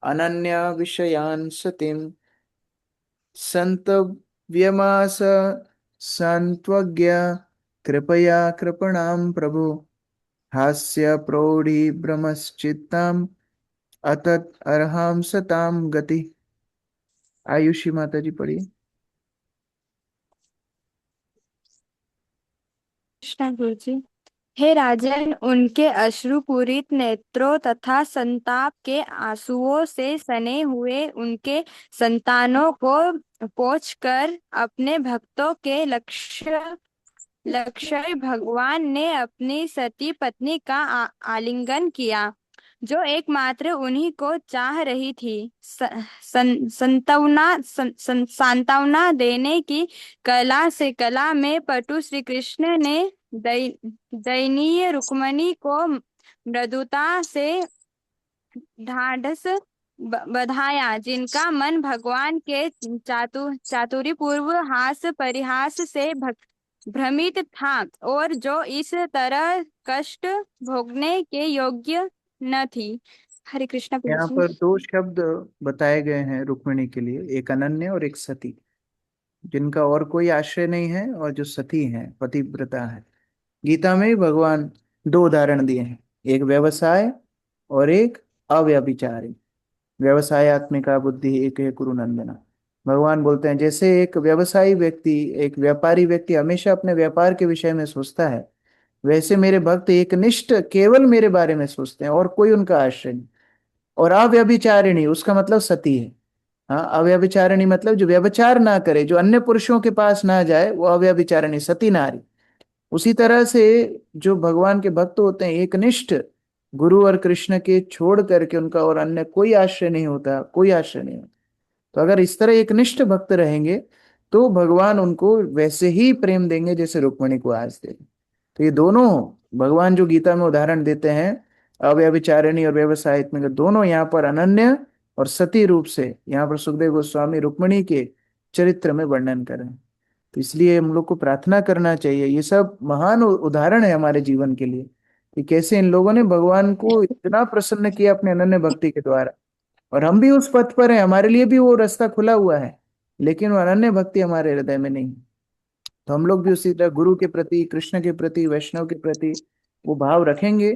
अनन्या विषयान् सतीम् सन्तव्यमास सन्त्वज्ञ कृपया कृपणां प्रभु हास्य प्रौढ़ी भ्रमश्चित्ताम् अतत अर्हां सतां गति। आयुषी माता जी पढ़िए। कृष्णा गुरु जी। हे राजन, उनके अश्रुपूरित नेत्रों तथा संताप के आंसुओं से सने हुए उनके संतानों को पोंछकर अपने भक्तों के लक्ष्य भगवान ने अपनी सती पत्नी का आलिंगन किया, जो एकमात्र उन्हीं को चाह रही थी। सांत्वना देने की कला में पटु श्री कृष्ण ने दयनीय रुक्मिणी को मृदुता से ढाढ़स बधाया, जिनका मन भगवान के चातुर्यपूर्व हास परिहास से भ्रमित था और जो इस तरह कष्ट भोगने के योग्य न थी। हरे कृष्णा प्रभु यहाँ जी। पर दो शब्द बताए गए हैं रुक्मिणी के लिए, एक अनन्य और एक सती, जिनका और कोई आश्रय नहीं है और जो सती है, पतिव्रता है। गीता में भगवान दो उदाहरण दिए हैं, एक व्यवसाय और एक अव्यभिचारी। व्यवसायत्मिका बुद्धि एक है कुरु नंदना। भगवान बोलते हैं जैसे एक व्यवसायी व्यक्ति, एक व्यापारी व्यक्ति हमेशा अपने व्यापार के विषय में सोचता है, वैसे मेरे भक्त एक निष्ठ केवल मेरे बारे में सोचते हैं और कोई उनका आश्रय नहीं। और अव्यभिचारिणी उसका मतलब सती है। हाँ, अव्यभिचारिणी मतलब जो व्यभिचार ना करे, जो अन्य पुरुषों के पास ना जाए, वो अव्यभिचारिणी सती नारी। उसी तरह से जो भगवान के भक्त होते हैं, एक निष्ठ गुरु और कृष्ण के छोड़ करके उनका और अन्य कोई आश्रय नहीं होता, कोई आश्रय नहीं होता। तो अगर इस तरह एक निष्ठ भक्त रहेंगे तो भगवान उनको वैसे ही प्रेम देंगे जैसे रुक्मिणी को आज दे। तो ये दोनों भगवान जो गीता में उदाहरण देते हैं, अव्यभिचारिणी और व्यवसायित में, दोनों यहाँ पर अनन्य और सती रूप से यहाँ पर सुखदेव गोस्वामी रुक्मिणी के चरित्र में वर्णन करें। तो इसलिए हम लोग को प्रार्थना करना चाहिए। ये सब महान उदाहरण है हमारे जीवन के लिए कि कैसे इन लोगों ने भगवान को इतना प्रसन्न किया अपने अनन्य भक्ति के द्वारा, और हम भी उस पथ पर हैं, हमारे लिए भी वो रास्ता खुला हुआ है, लेकिन वो अनन्य भक्ति हमारे हृदय में नहीं। तो हम लोग भी उसी तरह गुरु के प्रति, कृष्ण के प्रति, वैष्णव के प्रति वो भाव रखेंगे,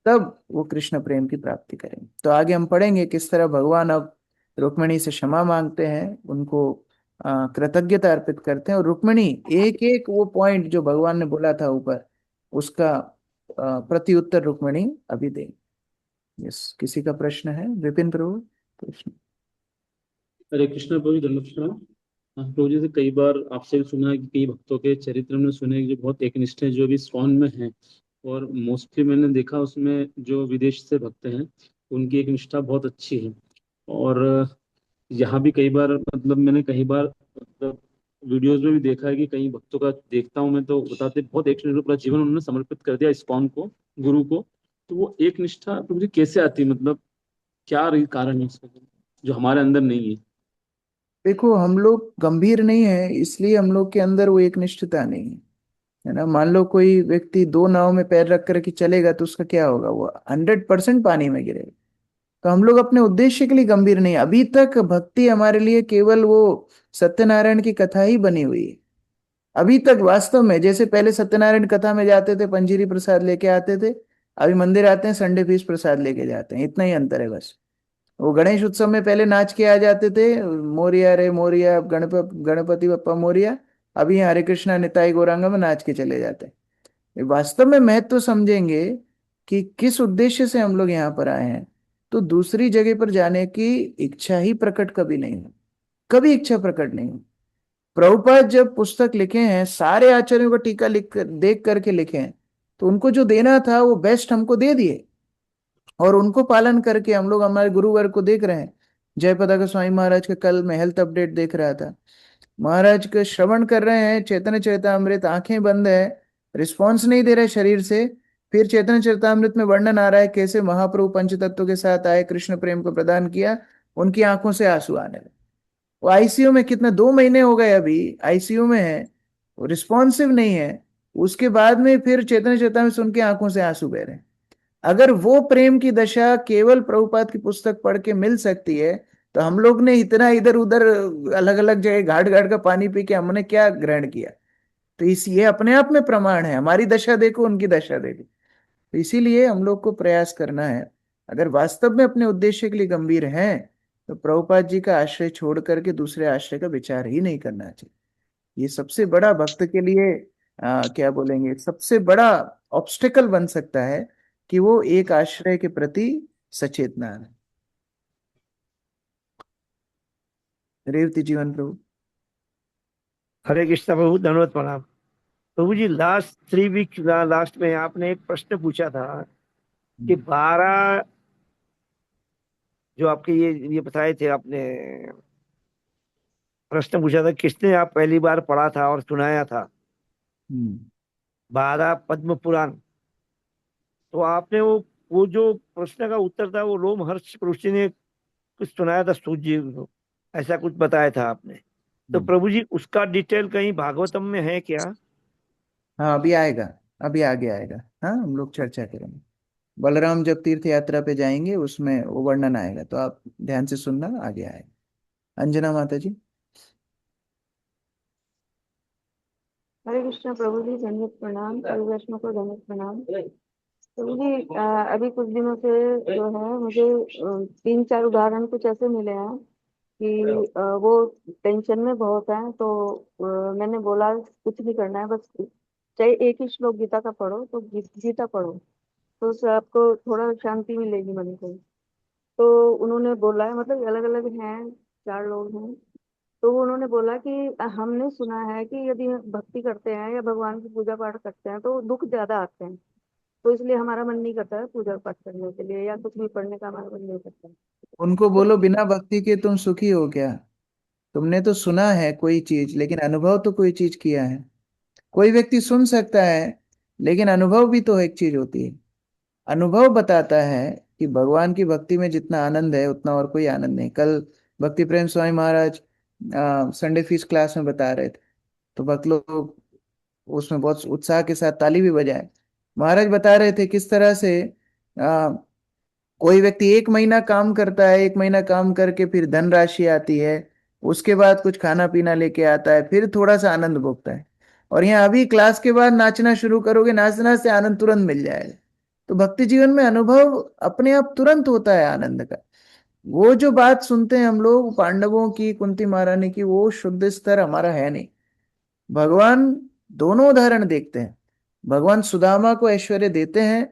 तब वो कृष्ण प्रेम की प्राप्ति करेंगे। तो आगे हम पढ़ेंगे किस तरह भगवान अब रुक्मिणी से क्षमा मांगते हैं, उनको कृतज्ञता अर्पित करते हैं, और रुक्मिणी एक एक वो पॉइंट जो भगवान ने बोला था ऊपर, उसका प्रति उत्तर रुक्मिणी अभी देंगे। यस, किसी का प्रश्न है? विपिन प्रभु प्रश्न। हरे कृष्णा प्रभु, धन्यवाद प्रणाम। प्रभु जी से कई बार आपसे भी सुना है कि कई भक्तों के चरित्र में सुने हैं जो बहुत एकनिष्ठ हैं, जो भी स्कॉन में हैं, और मोस्टली मैंने देखा उसमें जो विदेश से भक्त हैं उनकी एक निष्ठा बहुत अच्छी है। और यहाँ भी कई बार मतलब मैंने कई बार मतलब वीडियोज में भी देखा है कि कई भक्तों का देखता हूँ मैं तो बताते बहुत एक निष्ठा, पूरा जीवन उन्होंने समर्पित कर दिया इस्कॉन को, गुरु को। तो वो एक निष्ठा प्रभु जी कैसे आती है, मतलब क्या कारण है उसका जो हमारे अंदर नहीं है? देखो, हम लोग गंभीर नहीं है, इसलिए हम लोग के अंदर वो एक निष्ठता नहीं है ना। मान लो कोई व्यक्ति दो नाव में पैर रख करके चलेगा तो उसका क्या होगा? वो 100% पानी में गिरेगा। तो हम लोग अपने उद्देश्य के लिए गंभीर नहीं। अभी तक भक्ति हमारे लिए केवल वो सत्यनारायण की कथा ही बनी हुई है। अभी तक वास्तव में, जैसे पहले सत्यनारायण कथा में जाते थे पंजीरी प्रसाद लेके आते थे, अभी मंदिर आते हैं संडे फीस प्रसाद लेके जाते हैं, इतना ही अंतर है बस। वो गणेश उत्सव में पहले नाच के आ जाते थे, मोरिया रे मोरिया, गणपति बप्पा मोरिया, अभी यहाँ हरे कृष्णा निताई गौरांगा में नाच के चले जाते हैं। वास्तव में महत्व समझेंगे कि किस उद्देश्य से हम लोग यहाँ पर आए हैं, तो दूसरी जगह पर जाने की इच्छा ही प्रकट कभी नहीं हुई, कभी इच्छा प्रकट नहीं हुई। प्रभुपाद जब पुस्तक लिखे हैं, सारे आचार्यों का टीका लिख कर देख करके लिखे हैं, तो उनको जो देना था वो बेस्ट हमको दे दिए, और उनको पालन करके हम लोग हमारे गुरुवर को देख रहे हैं। जयपदा गोस्वामी महाराज का कल मैं हेल्थ अपडेट देख रहा था, महाराज का श्रवण कर रहे हैं चैतन्य चरितामृत, आंखें बंद है, रिस्पॉन्स नहीं दे रहे शरीर से। फिर चैतन्य चरितामृत में वर्णन आ रहा है कैसे महाप्रभु पंच तत्व के साथ आए, कृष्ण प्रेम को प्रदान किया, उनकी आंखों से आंसू आने लगे। वो आईसीयू में, कितने 2 महीने हो गए अभी आईसीयू में है, वो रिस्पॉन्सिव नहीं है। उसके बाद में फिर चैतन्य चरितामृत से उनकी आंखों से आंसू बह रहे हैं। अगर वो प्रेम की दशा केवल प्रभुपाद की पुस्तक पढ़ के मिल सकती है, तो हम लोग ने इतना इधर उधर अलग अलग जगह घाट घाट का पानी पी के हमने क्या ग्रहण किया? तो इस ये अपने आप में प्रमाण है। हमारी दशा देखो, उनकी दशा देखो। तो इसीलिए हम लोग को प्रयास करना है, अगर वास्तव में अपने उद्देश्य के लिए गंभीर हैं, तो प्रभुपाद जी का आश्रय छोड़ करके दूसरे आश्रय का विचार ही नहीं करना चाहिए। ये सबसे बड़ा भक्त के लिए क्या बोलेंगे, सबसे बड़ा ऑब्स्टेकल बन सकता है कि वो एक आश्रय के प्रति सचेत ना रहे। रेवती जीवन प्रभु। हरे कृष्णा प्रभु, धन्यवाद प्रणाम। प्रभु जी, लास्ट 3 वीक लास्ट में आपने एक प्रश्न पूछा था कि 12 जो आपके ये बताए थे आपने, प्रश्न पूछा था किसने आप पहली बार पढ़ा था और सुनाया था, 12 पद्म पुराण। तो आपने वो जो प्रश्न का उत्तर था वो रोमहर्ष ऋषि ने कुछ सुनाया था, सूत जी को, ऐसा कुछ बताया था आपने। तो प्रभु जी उसका डिटेल कहीं भागवतम में है क्या? हाँ, अभी आएगा, अभी आगे आएगा। हाँ, हम लोग चर्चा करेंगे। बलराम जब तीर्थ यात्रा पे जाएंगे उसमें वो वर्णन आएगा, तो आप ध्यान से सुनना, आगे आएगा। अंजना माता जी। हरे कृष्ण प्रभु जी, धन्यवाद प्रणाम। सभी वैष्णव को धन्यवाद प्रणाम। प्रभु जी, अभी कुछ दिनों से जो है मुझे 3-4 उदाहरण कुछ ऐसे मिले हैं कि वो टेंशन में बहुत है। तो मैंने बोला कुछ नहीं करना है, बस चाहे एक ही श्लोक गीता का पढ़ो, तो गीता पढ़ो, तो उससे आपको थोड़ा शांति मिलेगी मन को। तो उन्होंने बोला है, मतलब अलग अलग हैं, 4 लोग हैं। तो उन्होंने बोला कि हमने सुना है कि यदि भक्ति करते हैं या भगवान की पूजा पाठ करते हैं तो दुख ज्यादा आते हैं, तो इसलिए हमारा मन नहीं करता है पूजा पाठ करने के लिए या कुछ भी पढ़ने का हमारा मन नहीं करता है। उनको तो बोलो बिना भक्ति के तुम सुखी हो क्या? तुमने तो सुना है कोई चीज, लेकिन अनुभव तो कोई चीज किया है। कोई व्यक्ति सुन सकता है, लेकिन अनुभव भी तो एक चीज होती है। अनुभव बताता है कि भगवान की भक्ति में जितना आनंद है उतना और कोई आनंद नहीं। कल भक्ति प्रेम Swami Maharaj Sunday fees class में बता रहे थे, तो भक्त लोग उसमें बहुत उत्साह के साथ ताली भी बजाए। महाराज बता रहे थे किस तरह से कोई व्यक्ति 1 महीना काम करता है, 1 महीना काम करके फिर धनराशि आती है, उसके बाद कुछ खाना पीना लेके आता है, फिर थोड़ा सा आनंद भोगता है। और यहाँ अभी क्लास के बाद नाचना शुरू करोगे, नाचना से आनंद तुरंत मिल जाएगा। तो भक्ति जीवन में अनुभव अपने आप तुरंत होता है आनंद का। वो जो बात सुनते हैं हम लोग पांडवों की, कुंती महारानी की, वो शुद्ध स्तर हमारा है नहीं। भगवान दोनों उदाहरण देखते हैं। भगवान सुदामा को ऐश्वर्य देते हैं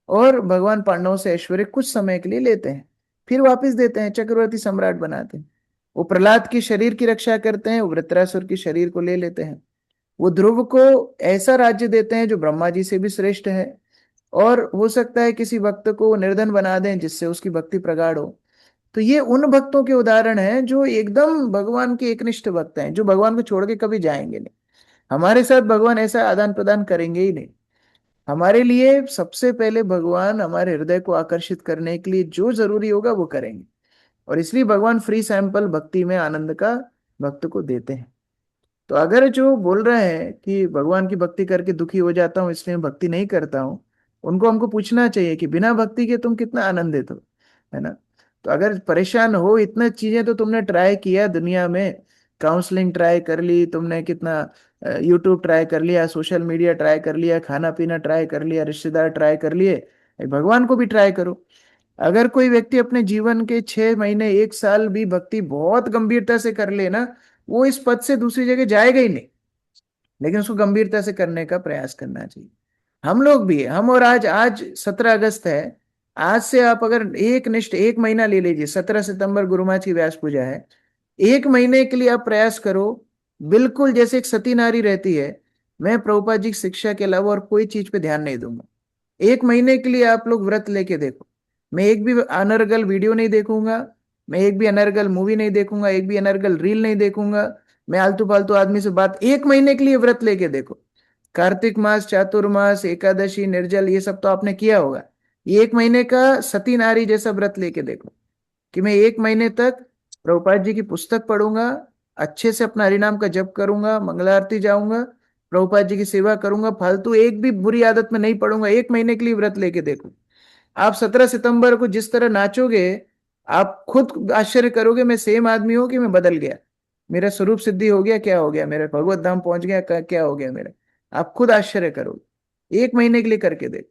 और भगवान पांडवों से ऐश्वर्य कुछ समय के लिए लेते हैं, फिर वापस देते हैं, चक्रवर्ती सम्राट बनाते हैं। वो प्रहलाद की शरीर की रक्षा करते हैं, वो वृत्रासुर की शरीर को ले लेते हैं। वो ध्रुव को ऐसा राज्य देते हैं जो ब्रह्मा जी से भी श्रेष्ठ है, और हो सकता है किसी भक्त को वो निर्धन बना दें जिससे उसकी भक्ति प्रगाढ़ हो। तो ये उन भक्तों के उदाहरण हैं जो एकदम भगवान के एकनिष्ठ भक्त हैं, जो भगवान को छोड़ के कभी जाएंगे नहीं। हमारे साथ भगवान ऐसा आदान प्रदान करेंगे ही नहीं। हमारे लिए सबसे पहले भगवान हमारे हृदय को आकर्षित करने के लिए जो जरूरी होगा वो करेंगे, और इसलिए भगवान फ्री सैंपल भक्ति में आनंद का भक्त को देते हैं। तो अगर जो बोल रहे हैं कि भगवान की भक्ति करके दुखी हो जाता हूँ इसलिए मैं भक्ति नहीं करता हूँ, उनको हमको पूछना चाहिए कि बिना भक्ति के तुम कितना आनंदित हो, है ना। तो अगर परेशान हो, इतना चीजें तो तुमने ट्राई किया दुनिया में, काउंसलिंग ट्राई कर ली तुमने, कितना यूट्यूब ट्राई कर लिया, सोशल मीडिया ट्राई कर लिया, खाना पीना ट्राई कर लिया, रिश्तेदार ट्राई कर लिए, भगवान को भी ट्राई करो। अगर कोई व्यक्ति अपने जीवन के 6 महीने 1 साल भी भक्ति बहुत गंभीरता से कर ले ना, वो इस पद से दूसरी जगह जाएगा ही नहीं, लेकिन उसको गंभीरता से करने का प्रयास करना चाहिए। हम लोग भी, हम और आज आज 17 अगस्त है, आज से आप अगर एक निष्ठ 1 महीना ले लीजिए, 17 सितंबर गुरु महाराज की व्यास पूजा है, 1 महीने के लिए आप प्रयास करो, बिल्कुल जैसे एक सती नारी रहती है, मैं प्रभुपाद जी की शिक्षा के अलावा और कोई चीज पे ध्यान नहीं दूंगा। 1 महीने के लिए आप लोग व्रत लेके देखो, मैं एक भी अनर्गल वीडियो नहीं देखूंगा, मैं एक भी अनर्गल मूवी नहीं देखूंगा, एक भी अनर्गल रील नहीं देखूंगा, मैं आलतू फालतू आदमी से बात, 1 महीने के लिए व्रत लेके देखो। कार्तिक मास, चातुर्मास, एकादशी, निर्जल, ये सब तो आपने किया होगा। ये 1 महीने का सती नारी जैसा व्रत लेके देखो कि मैं 1 महीने तक प्रभुपाद जी की पुस्तक पढ़ूंगा, अच्छे से अपना हरिनाम का जप करूंगा, मंगल आरती जाऊंगा, प्रभुपाद जी की सेवा करूंगा, फालतू एक भी बुरी आदत में नहीं पड़ूंगा। 1 महीने के लिए व्रत लेके देखो। आप 17 सितंबर को जिस तरह नाचोगे, आप खुद आश्चर्य करोगे, मैं सेम आदमी हूं कि मैं बदल गया, मेरा स्वरूप सिद्धि हो गया, क्या हो गया, मेरा भगवत धाम पहुंच गया, क्या हो गया मेरा। आप खुद आश्चर्य करोगे। 1 महीने के लिए करके देखो।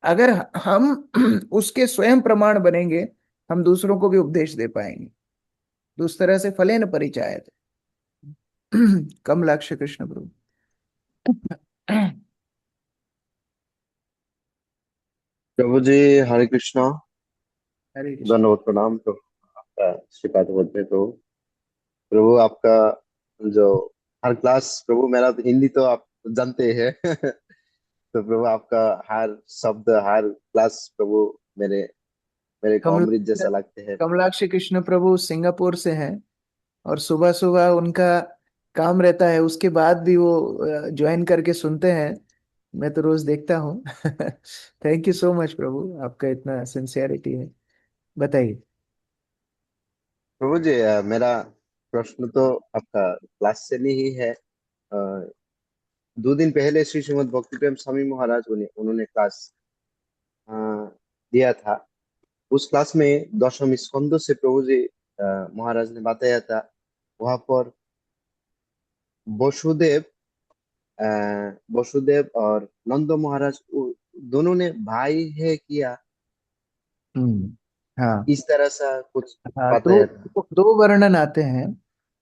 अगर हम उसके स्वयं प्रमाण बनेंगे, हम दूसरों को भी उपदेश दे पाएंगे। दूसरी तरह से फलेन परिचायत। कमलाक्ष कृष्ण प्रभु। प्रभु जी, हरे कृष्णा। हरे कृष्ण। धन्यवाद, प्रणाम। तो आपका श्रीपाद बोलते हैं प्रभु। प्रभु आपका जो हर क्लास, प्रभु मेरा तो हिंदी तो आप जानते हैं। तो प्रभु आपका हर शब्द, हर क्लास प्रभु मेरे मेरे को कमल अमृत जैसा लगते हैं। कमलाक्ष कृष्ण प्रभु सिंगापुर से हैं, और सुबह सुबह उनका काम रहता है, उसके बाद भी वो ज्वाइन करके सुनते हैं। मैं तो रोज देखता हूँ। थैंक यू सो मच प्रभु, आपका इतना सिंसियरिटी है। बताइए। प्रभु जी, मेरा प्रश्न तो आपका क्लास से नहीं है। 2 दिन पहले श्री श्रीमद् भक्ति प्रेम स्वामी महाराज उन्होंने क्लास अ, दिया था। उस क्लास में 10वें स्कंद से प्रभु जी महाराज ने बताया था। वहां पर वसुदेव वसुदेव और नंद महाराज दोनों ने भाई है किया, हाँ इस तरह सा कुछ हाँ, बताया था। दो वर्णन आते हैं।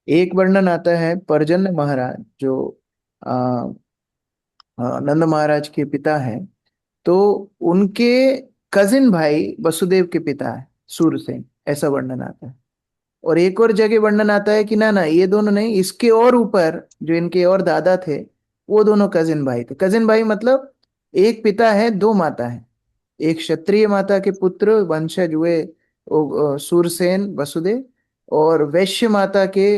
एक वर्णन आता है पर्जन्य महाराज, जो नंद महाराज के पिता हैं, तो उनके कजिन भाई वसुदेव के पिता है सूरसेन, ऐसा वर्णन आता है। और एक और जगह वर्णन आता है कि ना ना, ये दोनों नहीं, इसके और ऊपर जो इनके और दादा थे, वो दोनों कजिन भाई थे। कजिन भाई मतलब एक पिता है, दो माता है। एक क्षत्रिय माता के पुत्र वंशज हुए सूरसेन वसुदेव, और वैश्य माता के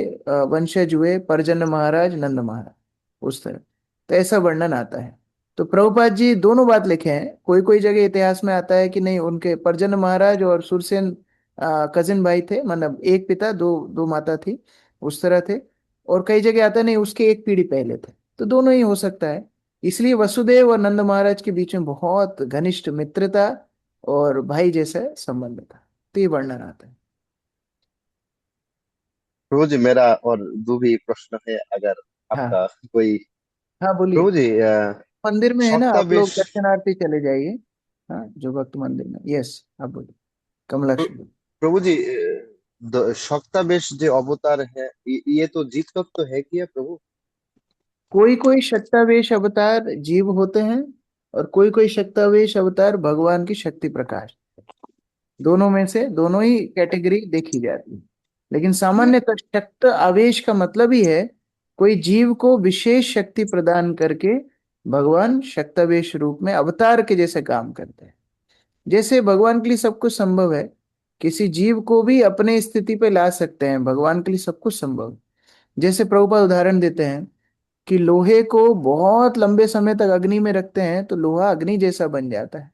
वंशज हुए परजन्य महाराज, नंद महाराज, उस तरह। तो ऐसा वर्णन आता है। तो प्रभुपाद जी दोनों बात लिखे हैं। कोई कोई जगह इतिहास में आता है कि नहीं, उनके परजन्य महाराज और सुरसेन कजिन भाई थे, मतलब एक पिता दो दो माता थी, उस तरह थे। और कई जगह आता है नहीं, उसके एक पीढ़ी पहले थे। तो दोनों ही हो सकता है। इसलिए वसुदेव और नंद महाराज के बीच में बहुत घनिष्ठ मित्रता और भाई जैसा संबंध था। तो ये वर्णन आता है। प्रभु जी, मेरा और दो भी प्रश्न है, अगर हाँ आपका कोई। हाँ, बोलिए। प्रभु जी, मंदिर में है ना, आप लोग सप्तावेश। दर्शनार्थी चले जाइए। हाँ, जो भक्त मंदिर में। यस, आप बोलिए, कमलाक्ष बोलिए। प्रभु जी, सप्तावेश जो अवतार है, ये तो जीत तत्व है क्या प्रभु? कोई कोई शक्तावेश अवतार जीव होते हैं, और कोई कोई शक्तावेश अवतार भगवान की शक्ति प्रकाश। दोनों में से दोनों ही कैटेगरी देखी जाती है। लेकिन सामान्यतः शक्त आवेश का मतलब ही है कोई जीव को विशेष शक्ति प्रदान करके भगवान शक्तावेश रूप में अवतार के जैसे काम करते हैं। जैसे भगवान के लिए सब कुछ संभव है, किसी जीव को भी अपने स्थिति पे ला सकते हैं, भगवान के लिए सब कुछ संभव है। जैसे प्रभुपाद उदाहरण देते हैं कि लोहे को बहुत लंबे समय तक अग्नि में रखते हैं तो लोहा अग्नि जैसा बन जाता है।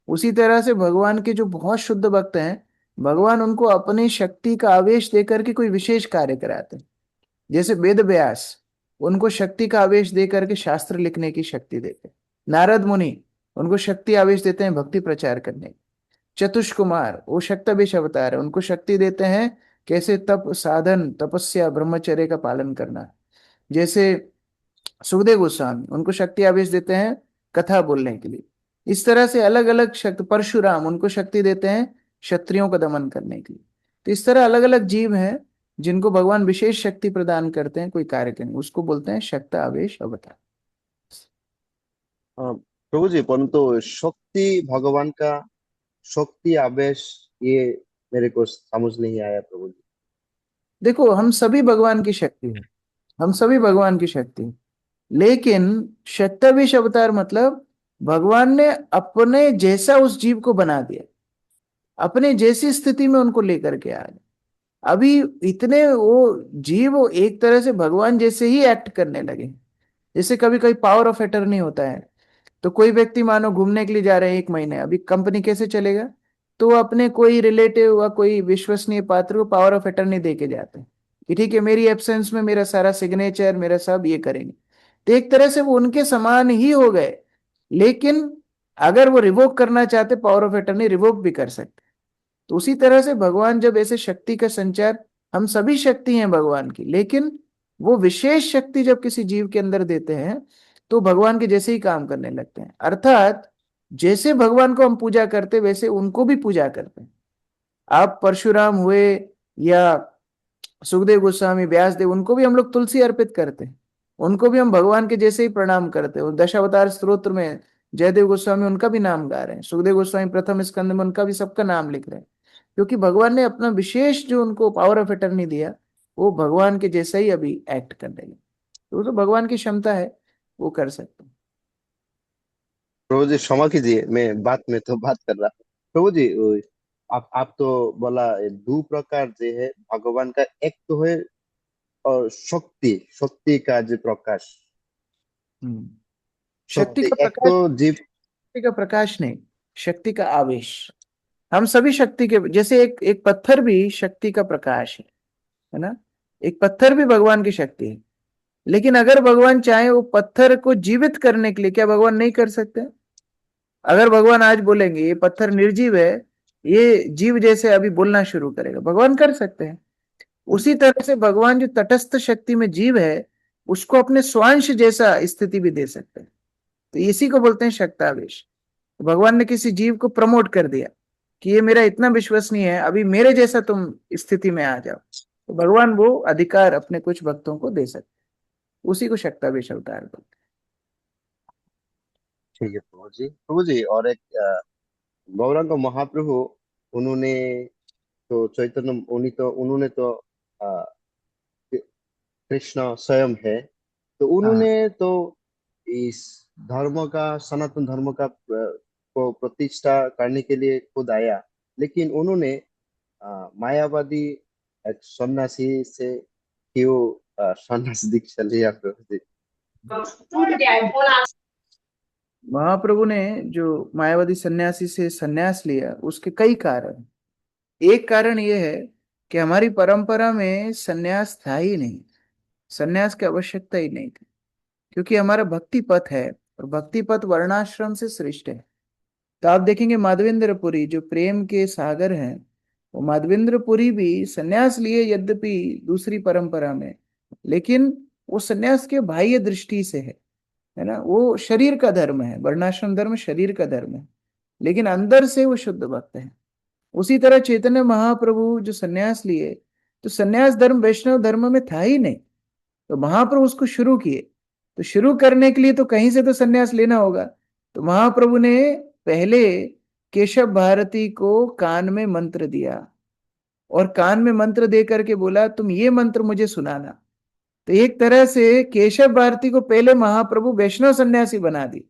उसी तरह से भगवान के जो बहुत शुद्ध भक्त हैं, भगवान उनको अपनी शक्ति का आवेश देकर के कोई विशेष कार्य कराते हैं। जैसे वेद व्यास, उनको शक्ति का आवेश देकर के शास्त्र लिखने की शक्ति देते हैं। नारद मुनि, उनको शक्ति आवेश देते हैं भक्ति प्रचार करने की। चतुष कुमार, वो शक्तावेश अवतार है, उनको शक्ति देते हैं कैसे तप साधन तपस्या ब्रह्मचर्य का पालन करना है। जैसे सुखदेव गोस्वामी, उनको शक्ति आवेश देते हैं कथा बोलने के लिए। इस तरह से अलग अलग शक्ति, परशुराम, उनको शक्ति देते हैं क्षत्रियों का दमन करने के लिए। तो इस तरह अलग अलग जीव हैं जिनको भगवान विशेष शक्ति प्रदान करते हैं कोई कार्य करने, उसको बोलते हैं शक्त आवेश अवतार। प्रभु जी, परंतु शक्ति भगवान का शक्ति आवेश, ये मेरे को समझ नहीं आया प्रभु जी। देखो, हम सभी भगवान की शक्ति है, हम सभी भगवान की शक्ति है। लेकिन शक्तावेश अवतार मतलब भगवान ने अपने जैसा उस जीव को बना दिया, अपने जैसी स्थिति में उनको लेकर के आ गए। अभी इतने वो जीव एक तरह से भगवान जैसे ही एक्ट करने लगे। जैसे कभी कभी पावर ऑफ अटर्नी होता है, तो कोई व्यक्ति मानो घूमने के लिए जा रहे हैं 1 महीने, अभी कंपनी कैसे चलेगा, तो वो अपने कोई रिलेटिव व कोई विश्वसनीय पात्र को पावर ऑफ अटर्नी दे के जाते हैं कि ठीक है, मेरी एब्सेंस में मेरा सारा सिग्नेचर, मेरा सब ये करेंगे। तो एक तरह से वो उनके समान ही हो गए। लेकिन अगर वो रिवोक करना चाहते, पावर ऑफ अटर्नी रिवोक भी कर सकते। तो उसी तरह से भगवान जब ऐसे शक्ति का संचार, हम सभी शक्ति हैं भगवान की, लेकिन वो विशेष शक्ति जब किसी जीव के अंदर देते हैं तो भगवान के जैसे ही काम करने लगते हैं। अर्थात जैसे भगवान को हम पूजा करते वैसे उनको भी पूजा करते हैं। आप परशुराम हुए या सुखदेव गोस्वामी, व्यासदेव, उनको भी हम लोग तुलसी अर्पित करते हैं, उनको भी हम भगवान के जैसे ही प्रणाम करते हैं। दशावतार स्तोत्र में जयदेव गोस्वामी उनका भी नाम गा रहे हैं, सुखदेव गोस्वामी प्रथम स्कंद में उनका भी सबका नाम लिख रहे हैं, क्योंकि भगवान ने अपना विशेष जो उनको पावर ऑफ अटर्नी दिया, वो भगवान के जैसा ही अभी एक्ट करने लगे। तो भगवान की क्षमता है, वो कर सकते हैं। प्रभु जी क्षमा कीजिए, मैं बात में तो बात कर रहा हूँ। प्रभु जी, आप तो बोला दो प्रकार जो है भगवान का, एक तो है और शक्ति, शक्ति का जो प्रकाश, शक्ति शक्ति का एक प्रकाश, तो जीव। शक्ति का प्रकाश नहीं, शक्ति का आवेश। हम सभी शक्ति के, जैसे एक एक पत्थर भी शक्ति का प्रकाश है ना। एक पत्थर भी भगवान की शक्ति है। लेकिन अगर भगवान चाहे वो पत्थर को जीवित करने के लिए, क्या भगवान नहीं कर सकते? अगर भगवान आज बोलेंगे ये पत्थर निर्जीव है, ये जीव जैसे अभी बोलना शुरू करेगा, भगवान कर सकते हैं। उसी तरह से भगवान जो तटस्थ शक्ति में जीव है, उसको अपने स्वांश जैसा स्थिति भी दे सकते हैं। तो इसी को बोलते हैं शक्तावेश। भगवान ने किसी जीव को प्रमोट कर दिया कि ये मेरा इतना विश्वसनीय है, अभी मेरे जैसा तुम स्थिति में आ जाओ, तो भगवान वो अधिकार अपने कुछ भक्तों को दे सकते, उसी को शक्तावेश अवतार बोलते हैं। ठीक है प्रभु जी। प्रभु जी, और एक गौरांग महाप्रभु, उन्होंने तो चैतन्य, उन्होंने तो अ, कृष्ण स्वयं है, तो हाँ उन्होंने तो इस धर्म का, सनातन धर्म का को प्रतिष्ठा करने के लिए खुद आया, लेकिन उन्होंने मायावादी एक सन्यासी से क्यों सन्यास दीक्षा लिया प्रभु जी? महाप्रभु ने जो मायावादी सन्यासी से सन्यास लिया उसके कई कारण। एक कारण यह है कि हमारी परंपरा में सन्यास था ही नहीं, सन्यास की आवश्यकता ही नहीं थी, क्योंकि हमारा भक्ति पथ है और भक्ति पथ वर्णाश्रम से श्रेष्ठ है। तो आप देखेंगे माधवेंद्रपुरी जो प्रेम के सागर हैं, वो माधवेंद्रपुरी भी सन्यास लिए यद्यपि दूसरी परंपरा में, लेकिन वो सन्यास के बाह्य दृष्टि से है ना, वो शरीर का धर्म है, वर्णाश्रम धर्म शरीर का धर्म है, लेकिन अंदर से वो शुद्ध भक्त है। उसी तरह चैतन्य महाप्रभु जो सन्यास लिए, तो सन्यास धर्म वैष्णव धर्म में था ही नहीं, तो महाप्रभु उसको शुरू किए। तो शुरू करने के लिए तो कहीं से तो सन्यास लेना होगा। तो महाप्रभु ने पहले केशव भारती को कान में मंत्र दिया और कान में मंत्र दे करके बोला तुम ये मंत्र मुझे सुनाना। तो एक तरह से केशव भारती को पहले महाप्रभु वैष्णव सन्यासी बना दी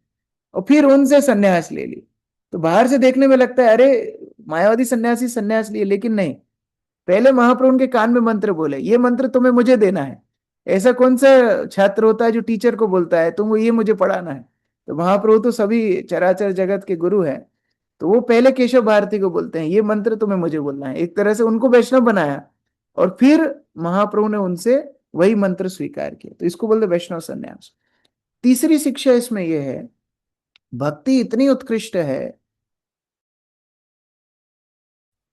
और फिर उनसे सन्यास ले ली। तो बाहर से देखने में लगता है अरे मायावादी सन्यासी सन्यास लिए, लेकिन नहीं, पहले महाप्रभु उनके कान में मंत्र बोले ये मंत्र तुम्हें मुझे देना है। ऐसा कौन सा छात्र होता है जो टीचर को बोलता है तुमको ये मुझे पढ़ाना है? तो महाप्रभु तो सभी चराचर जगत के गुरु हैं, तो वो पहले केशव भारती को बोलते हैं ये मंत्र तुम्हें मुझे बोलना है, एक तरह से उनको वैष्णव बनाया और फिर महाप्रभु ने उनसे वही मंत्र स्वीकार किया। तो इसको बोलते वैष्णव संन्यास। तीसरी शिक्षा इसमें यह है, भक्ति इतनी उत्कृष्ट है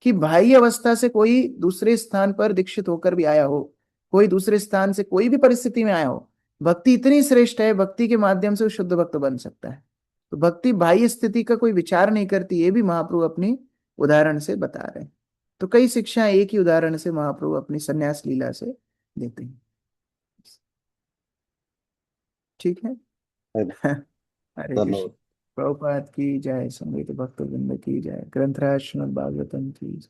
कि बाह्य अवस्था से कोई दूसरे स्थान पर दीक्षित होकर भी आया हो, कोई दूसरे स्थान से कोई भी परिस्थिति में आया हो, भक्ति इतनी श्रेष्ठ है, भक्ति के माध्यम से वो शुद्ध भक्त बन सकता है। तो भक्ति बाह्य स्थिति का कोई विचार नहीं करती, ये भी महाप्रभु अपनी उदाहरण से बता रहे हैं। तो कई शिक्षाएं एक ही उदाहरण से महाप्रभु अपनी संन्यास लीला से देते हैं। ठीक है। हरे कृष्ण। प्रभुपाद की जय, संगीत भक्त वृंद की जय, ग्रंथराज श्रीमद् भागवतम की जय।